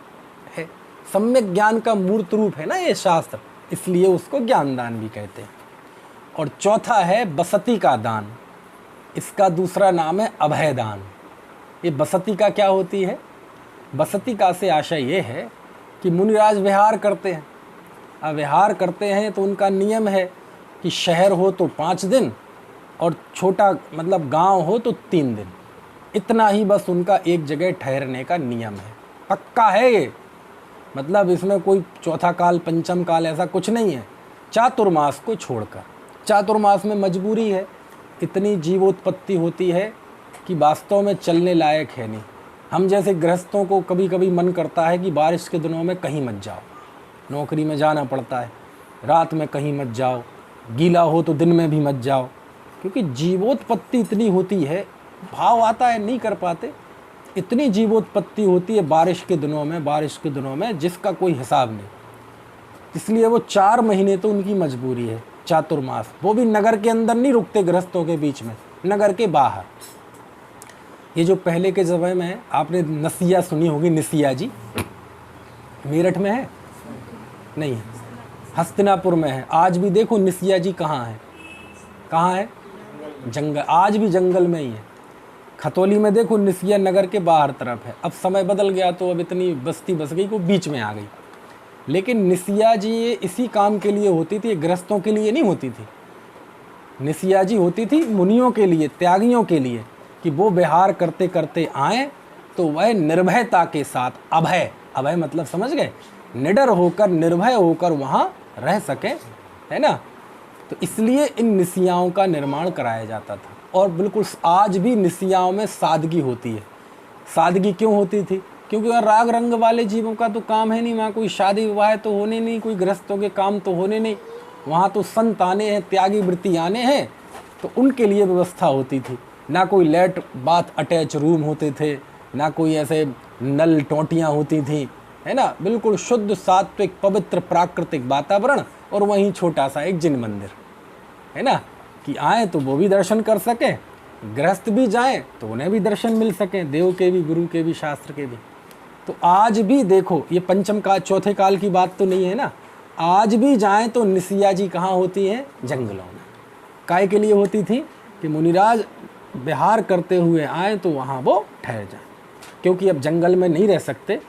है, सम्यक ज्ञान का मूर्त रूप है ना ये शास्त्र, इसलिए उसको ज्ञान दान भी कहते हैं। और चौथा है बसती का दान। इसका दूसरा नाम है अभय दान। ये बसती का क्या होती है? बसती का से आशय ये है कि मुनिराज विहार करते हैं। अब विहार करते हैं तो उनका नियम है कि शहर हो तो 5 दिन और छोटा मतलब गांव हो तो 3 दिन, इतना ही बस उनका एक जगह ठहरने का नियम है। पक्का है ये, मतलब इसमें कोई चौथा काल पंचम काल ऐसा कुछ नहीं है, चातुर्मास को छोड़कर। चातुर्मास में मजबूरी है, इतनी जीवोत्पत्ति होती है कि वास्तव में चलने लायक है नहीं। हम जैसे गृहस्थों को कभी कभी मन करता है कि बारिश के दिनों में कहीं मत जाओ, नौकरी में जाना पड़ता है, रात में कहीं मत जाओ, गीला हो तो दिन में भी मत जाओ, क्योंकि जीवोत्पत्ति इतनी होती है, भाव आता है नहीं कर पाते, इतनी जीवोत्पत्ति होती है बारिश के दिनों में जिसका कोई हिसाब नहीं। इसलिए वो 4 महीने तो उनकी मजबूरी है, चातुर्मास, वो भी नगर के अंदर नहीं रुकते, गृहस्थों के बीच में, नगर के बाहर। ये जो पहले के समय में आपने नसिया सुनी होगी, निसिया जी मेरठ में है नहीं है, हस्तिनापुर में है। आज भी देखो निसिया जी कहाँ है, कहाँ है? जंगल, आज भी जंगल में ही है। खतौली में देखो निसिया नगर के बाहर तरफ है। अब समय बदल गया तो अब इतनी बस्ती बस गई, को बीच में आ गई। लेकिन निसिया जी ये इसी काम के लिए होती थी, गृहस्थों के लिए नहीं होती थी। निसिया जी होती थी मुनियों के लिए, त्यागियों के लिए, कि वो विहार करते करते आए तो वह निर्भयता के साथ, अभय, अभय मतलब समझ गए, निडर होकर, निर्भय होकर वहाँ रह सके, है ना। तो इसलिए इन निसियाओं का निर्माण कराया जाता था। और बिल्कुल आज भी निसियाओं में सादगी होती है। सादगी क्यों होती थी? क्योंकि वहाँ राग रंग वाले जीवों का तो काम है नहीं, वहाँ कोई शादी विवाह तो होने नहीं, कोई गृहस्थों के काम तो होने नहीं, वहाँ तो संत आने हैं, त्यागी वृत्ति आने हैं, तो उनके लिए व्यवस्था होती थी। ना कोई लेट बाथ अटैच रूम होते थे, ना कोई ऐसे नल टोंटियाँ होती थी, है ना। बिल्कुल शुद्ध सात्विक पवित्र प्राकृतिक वातावरण, और वहीं छोटा सा एक जिन मंदिर, है ना, कि आए तो वो भी दर्शन कर सकें, गृहस्थ भी जाएं तो उन्हें भी दर्शन मिल सकें, देव के भी, गुरु के भी, शास्त्र के भी। तो आज भी देखो, ये पंचम का चौथे काल की बात तो नहीं है ना, आज भी जाएं तो निसिया जी कहाँ होती हैं? जंगलों में। काय के लिए होती थी? कि मुनिराज विहार करते हुए आए तो वहाँ वो ठहर जाएं, क्योंकि अब जंगल में नहीं रह सकते,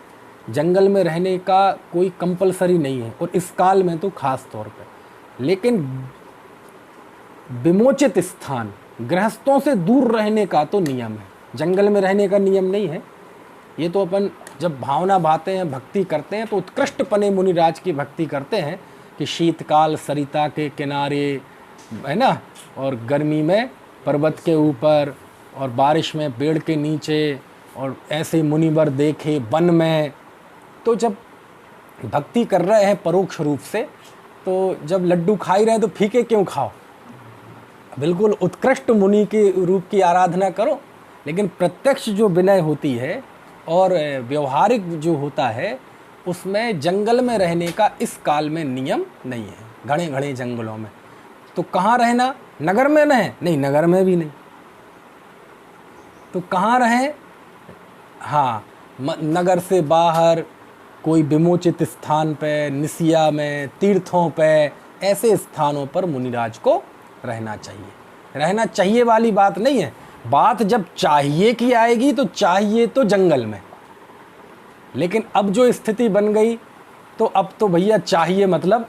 जंगल में रहने का कोई कंपलसरी नहीं है, और इस काल में तो खास तौर पर। लेकिन विमोचित स्थान, गृहस्थों से दूर रहने का तो नियम है, जंगल में रहने का नियम नहीं है। ये तो अपन जब भावना भाते हैं, भक्ति करते हैं, तो उत्कृष्ट पने मुनिराज की भक्ति करते हैं कि शीतकाल सरिता के किनारे, है ना, और गर्मी में पर्वत के ऊपर, और बारिश में पेड़ के नीचे, और ऐसे मुनिवर देखे वन में। तो जब भक्ति कर रहे हैं परोक्ष रूप से, तो जब लड्डू खा ही रहे हैं तो फीके क्यों खाओ? बिल्कुल उत्कृष्ट मुनि के रूप की आराधना करो। लेकिन प्रत्यक्ष जो विनय होती है और व्यवहारिक जो होता है, उसमें जंगल में रहने का इस काल में नियम नहीं है, घने घने जंगलों में। तो कहाँ रहना? नगर में नहीं, नगर में भी नहीं, तो कहाँ रहें? हाँ, नगर से बाहर कोई विमोचित स्थान पे, निसिया में, तीर्थों पे, ऐसे स्थानों पर मुनिराज को रहना चाहिए। रहना चाहिए वाली बात नहीं है, बात जब चाहिए की आएगी तो चाहिए तो जंगल में। लेकिन अब जो स्थिति बन गई, तो अब तो भैया चाहिए मतलब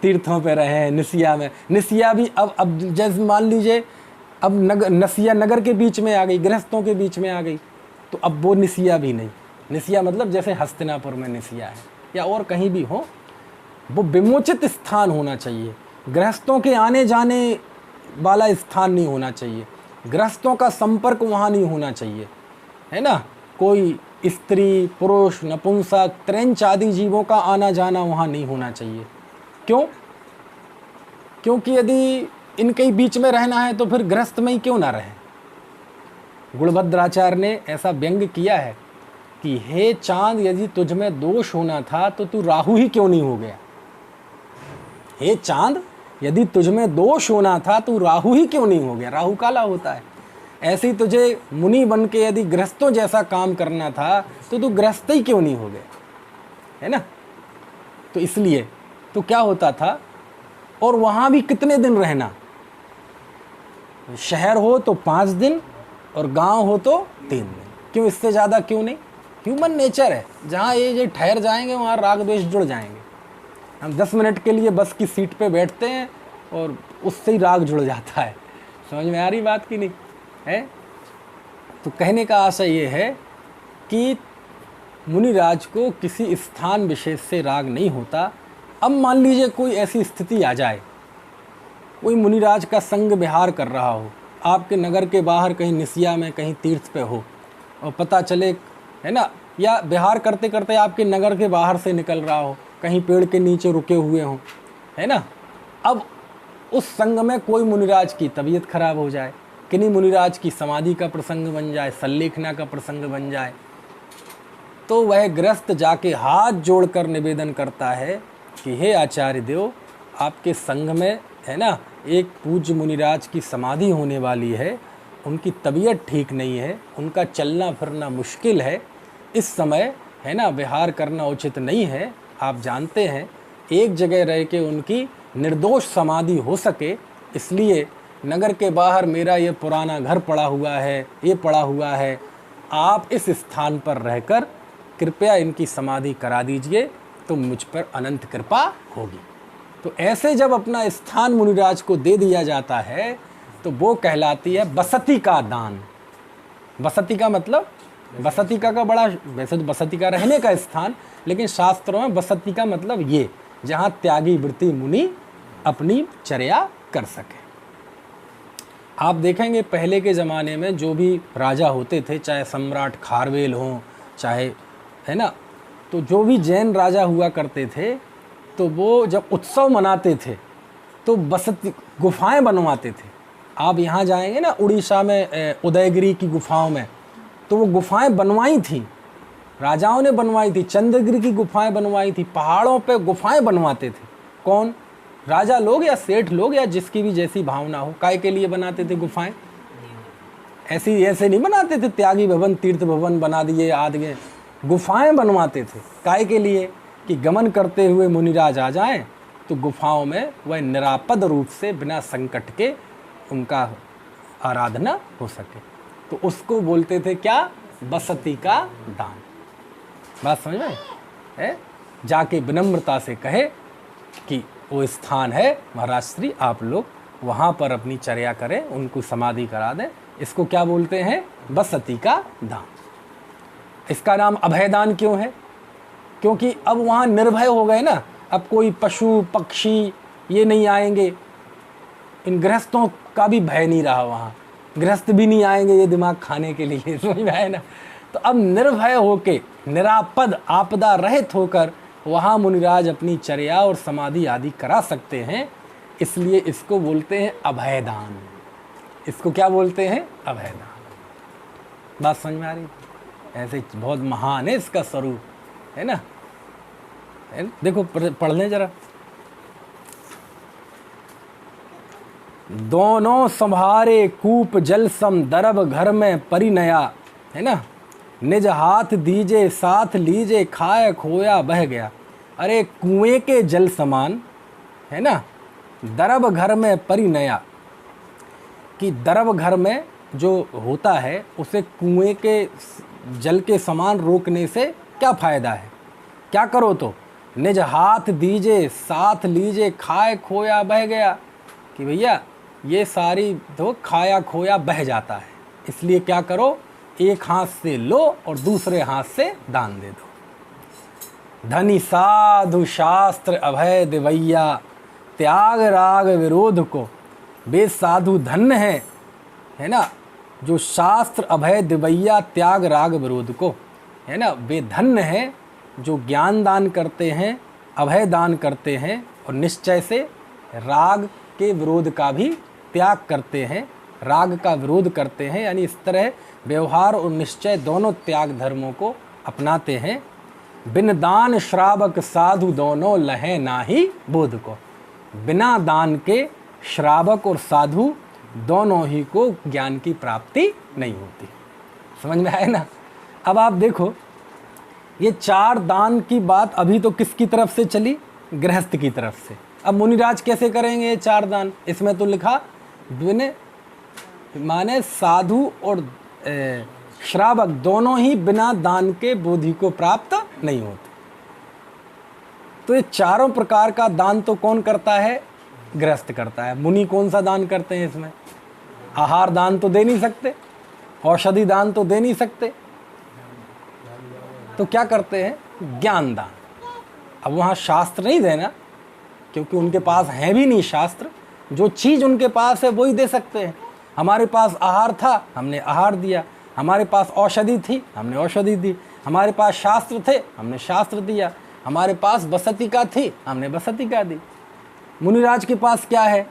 तीर्थों पे रहे, निसिया में। निसिया भी अब जैसे मान लीजिए, अब नसिया नगर के बीच में आ गई, गृहस्थों के बीच में आ गई, तो अब वो निसिया भी नहीं। निसिया मतलब जैसे हस्तिनापुर में निसिया है, या और कहीं भी हो, वो विमोचित स्थान होना चाहिए, गृहस्थों के आने जाने वाला स्थान नहीं होना चाहिए, गृहस्थों का संपर्क वहाँ नहीं होना चाहिए, है ना। कोई स्त्री, पुरुष, नपुंसक, त्रैंच आदि जीवों का आना जाना वहाँ नहीं होना चाहिए। क्यों? क्योंकि यदि इनके ही बीच में रहना है तो फिर गृहस्थ में ही क्यों ना रहे। गुणभद्राचार्य ने ऐसा व्यंग किया है कि हे चांद, यदि तुझ में दोष होना था तो तू राहु ही क्यों नहीं हो गया। हे चांद, यदि तुझ में दोष होना था तो राहु ही क्यों नहीं हो गया। राहु काला होता है। ऐसे ही तुझे मुनि बन के यदि गृहस्थों जैसा काम करना था तो तू गृहस्थ ही क्यों नहीं हो गया, है ना। तो इसलिए तो क्या होता था, और वहाँ भी कितने दिन रहना, शहर हो तो 5 दिन और गांव हो तो 3 दिन, क्यों इससे ज़्यादा क्यों नहीं। ह्यूमन नेचर है, जहाँ ये जो ठहर जाएंगे वहाँ राग द्वेष जुड़ जाएंगे। हम 10 मिनट के लिए बस की सीट पे बैठते हैं और उससे ही राग जुड़ जाता है। समझ में आ रही बात की नहीं है। तो कहने का आशय ये है कि मुनिराज को किसी स्थान विशेष से राग नहीं होता। अब मान लीजिए कोई ऐसी स्थिति आ जाए, कोई मुनिराज का संग विहार कर रहा हो, आपके नगर के बाहर कहीं निसिया में कहीं तीर्थ पे हो और पता चले, है ना, या विहार करते करते आपके नगर के बाहर से निकल रहा हो, कहीं पेड़ के नीचे रुके हुए हों, है ना, अब उस संग में कोई मुनिराज की तबीयत खराब हो जाए, किन्हीं मुनिराज की समाधि का प्रसंग बन जाए, सल्लेखना का प्रसंग बन जाए, तो वह गृहस्थ जाके हाथ जोड़कर निवेदन करता है कि हे आचार्य देव, आपके संग में, है ना, एक पूज्य मुनिराज की समाधि होने वाली है, उनकी तबीयत ठीक नहीं है, उनका चलना फिरना मुश्किल है, इस समय, है ना, विहार करना उचित नहीं है। आप जानते हैं एक जगह रह के उनकी निर्दोष समाधि हो सके, इसलिए नगर के बाहर मेरा ये पुराना घर पड़ा हुआ है, ये पड़ा हुआ है, आप इस स्थान पर रहकर कृपया इनकी समाधि करा दीजिए, तो मुझ पर अनंत कृपा होगी। तो ऐसे जब अपना स्थान मुनिराज को दे दिया जाता है तो वो कहलाती है बसती का दान। बसती का मतलब, बसती का बड़ा, वैसे तो बसती का रहने का स्थान, लेकिन शास्त्रों में बसती का मतलब ये, जहाँ त्यागी वृत्ति मुनि अपनी चर्या कर सके। आप देखेंगे पहले के ज़माने में जो भी राजा होते थे, चाहे सम्राट खारवेल हों, चाहे, है ना, तो जो भी जैन राजा हुआ करते थे, तो वो जब उत्सव मनाते थे तो बसती गुफाएं बनवाते थे। आप यहाँ जाएंगे ना उड़ीसा में उदयगिरी की गुफाओं में, तो वो गुफाएं बनवाई थी, राजाओं ने बनवाई थी, चंद्रगिरी की गुफाएं बनवाई थी, पहाड़ों पे गुफाएं बनवाते थे। कौन? राजा लोग या सेठ लोग या जिसकी भी जैसी भावना हो। काय के लिए बनाते थे गुफाएं? ऐसे नहीं बनाते थे त्यागी भवन तीर्थ भवन बना दिए आदि, गुफाएं बनवाते थे। काय के लिए? कि गमन करते हुए मुनिराज आ जाएं तो गुफाओं में वह निरापद रूप से बिना संकट के उनका आराधना हो सके। तो उसको बोलते थे क्या? बसती का दान। बात समझ में है? जाके विनम्रता से कहे कि वो स्थान है महाराज श्री, आप लोग वहाँ पर अपनी चर्या करें, उनको समाधि करा दें। इसको क्या बोलते हैं? बसती का दान। इसका नाम अभयदान क्यों है? क्योंकि अब वहाँ निर्भय हो गए ना, अब कोई पशु पक्षी ये नहीं आएंगे, इन गृहस्थों का भी भय नहीं रहा, वहाँ गृहस्थ भी नहीं आएंगे ये दिमाग खाने के लिए, समझ में आए ना। तो अब निर्भय होके, निरापद आपदा रहित होकर वहाँ मुनिराज अपनी चर्या और समाधि आदि करा सकते हैं, इसलिए इसको बोलते हैं अभयदान। इसको क्या बोलते हैं? अभयदान। बात समझ में आ रही? ऐसे बहुत महान है इसका स्वरूप, है ना। देखो पढ़ लें जरा। दोनों संभारे कूप जल सम दरब घर में परिनया, है ना, निज हाथ दीजे साथ लीजे खाए खोया बह गया। अरे कुएं के जल समान, है ना, दरब घर में परिनया, कि दरब घर में जो होता है उसे कुएं के जल के समान रोकने से क्या फ़ायदा है? क्या करो तो? निज हाथ दीजे साथ लीजे खाए खोया बह गया, कि भैया ये सारी तो खाया खोया बह जाता है, इसलिए क्या करो, एक हाथ से लो और दूसरे हाथ से दान दे दो। धनी साधु शास्त्र अभय दिवैया, त्याग राग विरोध को। वे साधु धन्य है ना, जो शास्त्र अभय दिवैया त्याग राग विरोध को, है ना, वे धन्य हैं जो ज्ञान दान करते हैं, अभय दान करते हैं और निश्चय से राग के विरोध का भी त्याग करते हैं, राग का विरोध करते हैं, यानी इस तरह व्यवहार और निश्चय दोनों त्याग धर्मों को अपनाते हैं। बिन दान श्रावक साधु दोनों लहे नाही बोध को। बिना दान के श्रावक और साधु दोनों ही को ज्ञान की प्राप्ति नहीं होती। समझ में आए ना। अब आप देखो, ये चार दान की बात अभी तो किसकी तरफ से चली? गृहस्थ की तरफ से। अब मुनिराज कैसे करेंगे ये चार दान? इसमें तो लिखा बिन, माने साधु और श्रावक दोनों ही बिना दान के बोधि को प्राप्त नहीं होते। तो ये चारों प्रकार का दान तो कौन करता है? गृहस्थ करता है। मुनि कौन सा दान करते हैं इसमें? आहार दान तो दे नहीं सकते, औषधि दान तो दे नहीं सकते, तो क्या करते हैं? ज्ञान दान। अब वहाँ शास्त्र नहीं देना, क्योंकि उनके पास है भी नहीं शास्त्र, जो चीज़ उनके पास है वही दे सकते हैं। हमारे पास आहार था, हमने आहार दिया। हमारे पास औषधि थी, हमने औषधि दी। हमारे पास शास्त्र थे, हमने शास्त्र दिया। हमारे पास बसतिका थी, हमने बसतिका दी। मुनिराज के पास क्या है?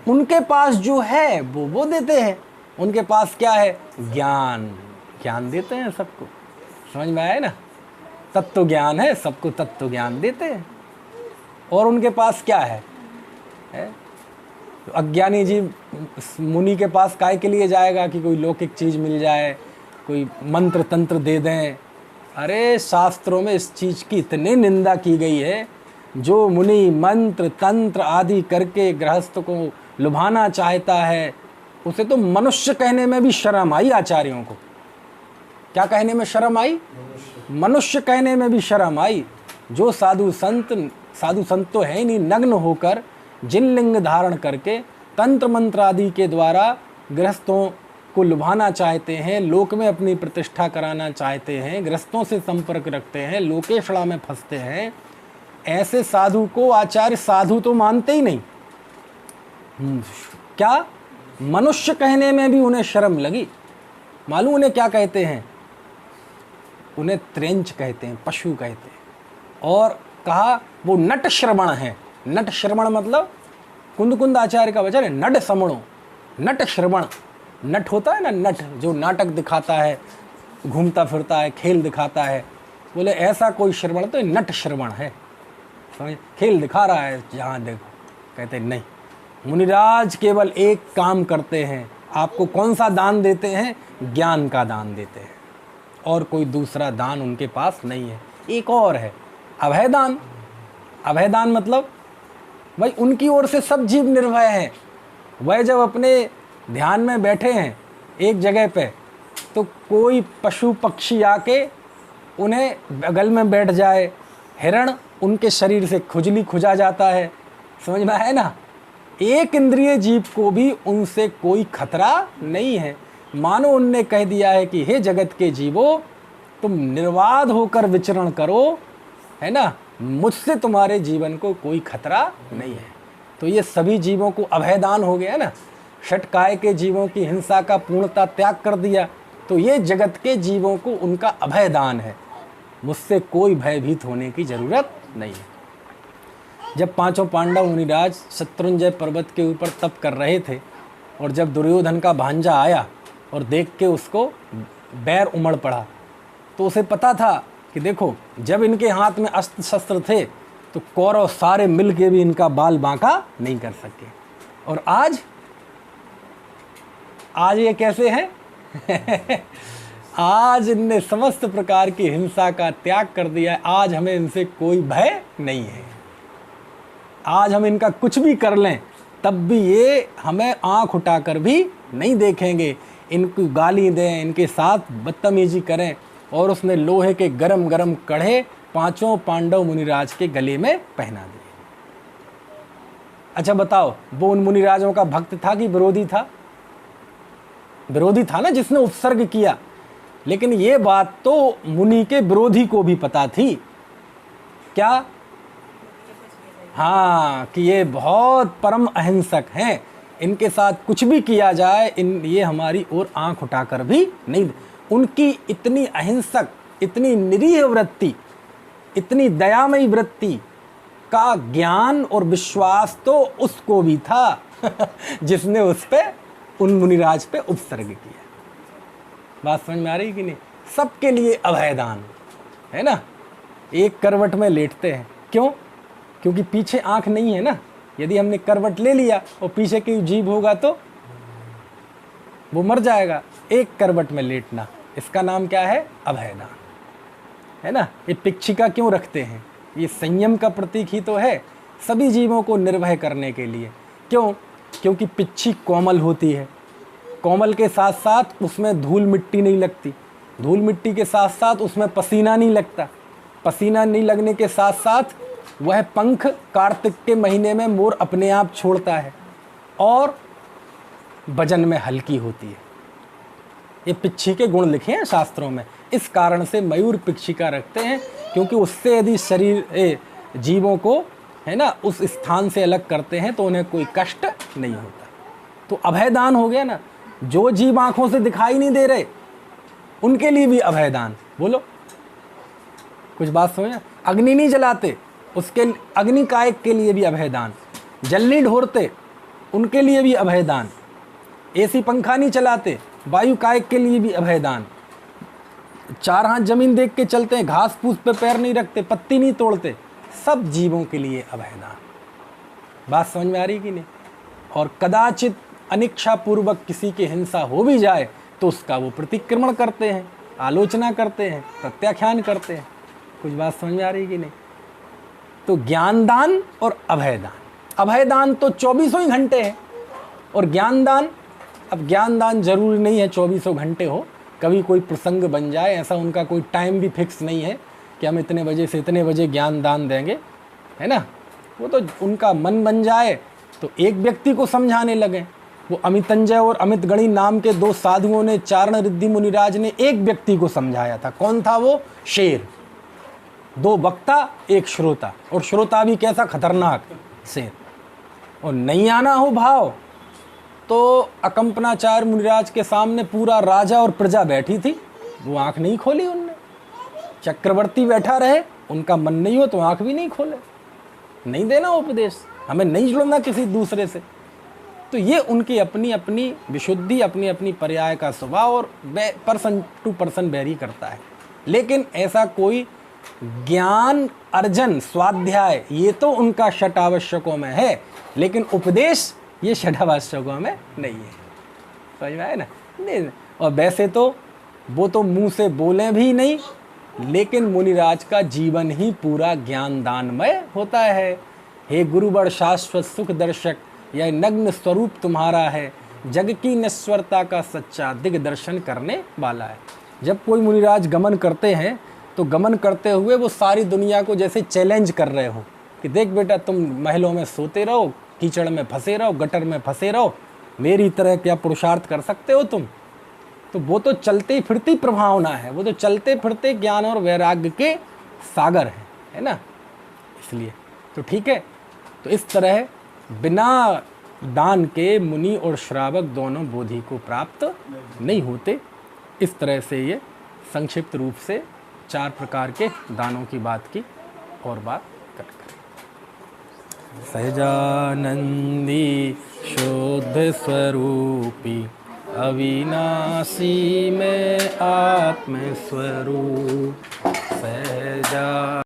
उनके पास जो है वो देते हैं। उनके पास क्या है? ज्ञान। ज्ञान देते हैं सबको। समझ में आया ना? तत्व ज्ञान है, सबको तत्व ज्ञान देते हैं। और उनके पास क्या है? तो अज्ञानी जीव मुनि के पास काय के लिए जाएगा कि कोई लौकिक चीज़ मिल जाए, कोई मंत्र तंत्र दे दें। अरे शास्त्रों में इस चीज़ की इतनी निंदा की गई है। जो मुनि मंत्र तंत्र आदि करके गृहस्थ को लुभाना चाहता है, उसे तो मनुष्य कहने में भी शर्म आई। आचार्यों को क्या कहने में शर्म आई? मनुष्य कहने में भी शर्म आई। जो साधु संत तो है ही नहीं, नग्न होकर जिन लिंग धारण करके तंत्र मंत्र आदि के द्वारा गृहस्थों को लुभाना चाहते हैं, लोक में अपनी प्रतिष्ठा कराना चाहते हैं, गृहस्थों से संपर्क रखते हैं, लोकेशड़ा में फंसते हैं, ऐसे साधु को आचार्य साधु तो मानते ही नहीं। क्या मनुष्य कहने में भी उन्हें शर्म लगी। मालूम उन्हें क्या कहते हैं? उन्हें त्रेंच कहते हैं, पशु कहते हैं। और कहा वो नट श्रवण है। नट श्रवण मतलब कुंद आचार्य का वचन है, नट समणो, नट श्रवण। नट होता है ना, नट जो नाटक दिखाता है, घूमता फिरता है, खेल दिखाता है। बोले ऐसा कोई श्रवण तो नट श्रवण है, समझ? खेल दिखा रहा है जहाँ देखो। कहते नहीं, मुनिराज केवल एक काम करते हैं। आपको कौन सा दान देते हैं? ज्ञान का दान देते हैं, और कोई दूसरा दान उनके पास नहीं है। एक और है, अभयदान। अभयदान मतलब भाई उनकी ओर से सब जीव निर्भय हैं। वह जब अपने ध्यान में बैठे हैं एक जगह पे, तो कोई पशु पक्षी आके उन्हें बगल में बैठ जाए, हिरण उनके शरीर से खुजली खुजा जाता है। समझ में आया ना? एक इंद्रिय जीव को भी उनसे कोई खतरा नहीं है। मानो उनने कह दिया है कि हे जगत के जीवों, तुम निर्वाध होकर विचरण करो, है ना, मुझसे तुम्हारे जीवन को कोई खतरा नहीं है। तो ये सभी जीवों को अभयदान हो गया ना। षटकाय के जीवों की हिंसा का पूर्णता त्याग कर दिया, तो ये जगत के जीवों को उनका अभयदान है। मुझसे कोई भयभीत होने की जरूरत नहीं है। जब पांचों पांडव मुनिराज शत्रुंजय पर्वत के ऊपर तप कर रहे थे, और जब दुर्योधन का भांजा आया और देख के उसको बैर उमड़ पड़ा, तो उसे पता था कि देखो, जब इनके हाथ में अस्त्र शस्त्र थे तो कौरव सारे मिल के भी इनका बाल बांका नहीं कर सके। और आज ये कैसे हैं? आज इनने समस्त प्रकार की हिंसा का त्याग कर दिया है। आज हमें इनसे कोई भय नहीं है। आज हम इनका कुछ भी कर लें तब भी ये हमें आंख उठाकर भी नहीं देखेंगे। इनको गाली दें, इनके साथ बदतमीजी करें। और उसने लोहे के गरम गरम कड़े पांचों पांडव मुनिराज के गले में पहना दिए। अच्छा बताओ, वो उन मुनिराजों का भक्त था कि विरोधी था? विरोधी था ना, जिसने उत्सर्ग किया। लेकिन ये बात तो मुनि के विरोधी को भी पता थी। क्या? हाँ, कि ये बहुत परम अहिंसक हैं, इनके साथ कुछ भी किया जाए ये हमारी ओर आंख उठाकर भी नहीं। उनकी इतनी अहिंसक, इतनी निरीह वृत्ति, इतनी दयामयी वृत्ति का ज्ञान और विश्वास तो उसको भी था जिसने उस पे, उन मुनिराज पे उत्सर्ग किया। बात समझ में आ रही कि नहीं? सबके लिए अभयदान है ना। एक करवट में लेटते हैं, क्यों? क्योंकि पीछे आंख नहीं है ना। यदि हमने करवट ले लिया और पीछे की जीभ होगा तो वो मर जाएगा। एक करवट में लेटना, इसका नाम क्या है? अभयदान, है ना। ये पिक्षिका क्यों रखते हैं? ये संयम का प्रतीक ही तो है, सभी जीवों को निर्भय करने के लिए। क्यों? क्योंकि पिच्छी कोमल होती है। कोमल के साथ साथ उसमें धूल मिट्टी नहीं लगती, धूल मिट्टी के साथ साथ उसमें पसीना नहीं लगता, पसीना नहीं लगने के साथ साथ वह पंख कार्तिक के महीने में मोर अपने आप छोड़ता है, और वजन में हल्की होती है। ये पिच्छी के गुण लिखे हैं शास्त्रों में। इस कारण से मयूर पिच्छिका रखते हैं, क्योंकि उससे यदि शरीर जीवों को, है ना, उस स्थान से अलग करते हैं तो उन्हें कोई कष्ट नहीं होता। तो अभयदान हो गया ना। जो जीव आंखों से दिखाई नहीं दे रहे उनके लिए भी अभयदान। बोलो, कुछ बात समझ। अग्नि नहीं जलाते, उसके अग्नि कायक के लिए भी अभयदान। जल नहीं ढोरते, उनके लिए भी अभयदान। एसी पंखा नहीं चलाते, वायु कायक के लिए भी अभयदान। 4 हाथ जमीन देख के चलते हैं, घास फूस पे पैर नहीं रखते, पत्ती नहीं तोड़ते, सब जीवों के लिए अभयदान। बात समझ में आ रही कि नहीं? और कदाचित अनिच्छापूर्वक किसी की हिंसा हो भी जाए तो उसका वो प्रतिक्रमण करते हैं, आलोचना करते हैं, प्रत्याख्यान करते हैं। कुछ बात समझ में आ रही कि नहीं? तो ज्ञानदान और अभयदान। अभयदान तो 24 ही घंटे है, और ज्ञानदान, अब ज्ञानदान जरूरी नहीं है 24 घंटे हो, कभी कोई प्रसंग बन जाए, ऐसा उनका कोई टाइम भी फिक्स नहीं है कि हम इतने बजे से इतने बजे ज्ञानदान देंगे, है ना। वो तो उनका मन बन जाए तो एक व्यक्ति को समझाने लगे। वो अमितंजय और अमित गणी नाम के 2 साधुओं ने, चारण रिद्धि मुनिराज ने एक व्यक्ति को समझाया था। कौन था वो? शेर। 2 वक्ता, 1 श्रोता, और श्रोता भी कैसा? खतरनाक शेर। और नहीं आना हो भाव तो अकंपनाचार्य मुनिराज के सामने पूरा राजा और प्रजा बैठी थी, वो आंख नहीं खोली उनने। चक्रवर्ती बैठा रहे, उनका मन नहीं हो तो आंख भी नहीं खोले। नहीं देना उपदेश, हमें नहीं जुड़ना किसी दूसरे से। तो ये उनकी अपनी अपनी विशुद्धि, अपनी अपनी पर्याय का स्वभाव, और पर्सन टू पर्सन वेरी करता है। लेकिन ऐसा कोई ज्ञान अर्जन, स्वाध्याय, ये तो उनका षट आवश्यकों में है, लेकिन उपदेश ये षट आवश्यकों में नहीं है। समझ में आया ना? नहीं। और वैसे तो वो तो मुंह से बोले भी नहीं, लेकिन मुनिराज का जीवन ही पूरा ज्ञानदानमय होता है। हे गुरुवर शाश्वत सुख दर्शक, यह नग्न स्वरूप तुम्हारा है, जग की नश्वरता का सच्चा दिग्दर्शन करने वाला है। जब कोई मुनिराज गमन करते हैं तो गमन करते हुए वो सारी दुनिया को जैसे चैलेंज कर रहे हो कि देख बेटा, तुम महलों में सोते रहो, कीचड़ में फंसे रहो, गटर में फंसे रहो, मेरी तरह क्या पुरुषार्थ कर सकते हो तुम? तो वो तो चलती फिरती प्रभावना है, वो तो चलते फिरते ज्ञान और वैराग्य के सागर है ना। इसलिए तो ठीक है। तो इस तरह बिना दान के मुनि और श्रावक दोनों बोधि को प्राप्त नहीं होते। इस तरह से ये संक्षिप्त रूप से 4 प्रकार के दानों की बात की और बात कर सहजानंदी शुद्ध स्वरूपी अविनाशी में आत्म स्वरूप सहजा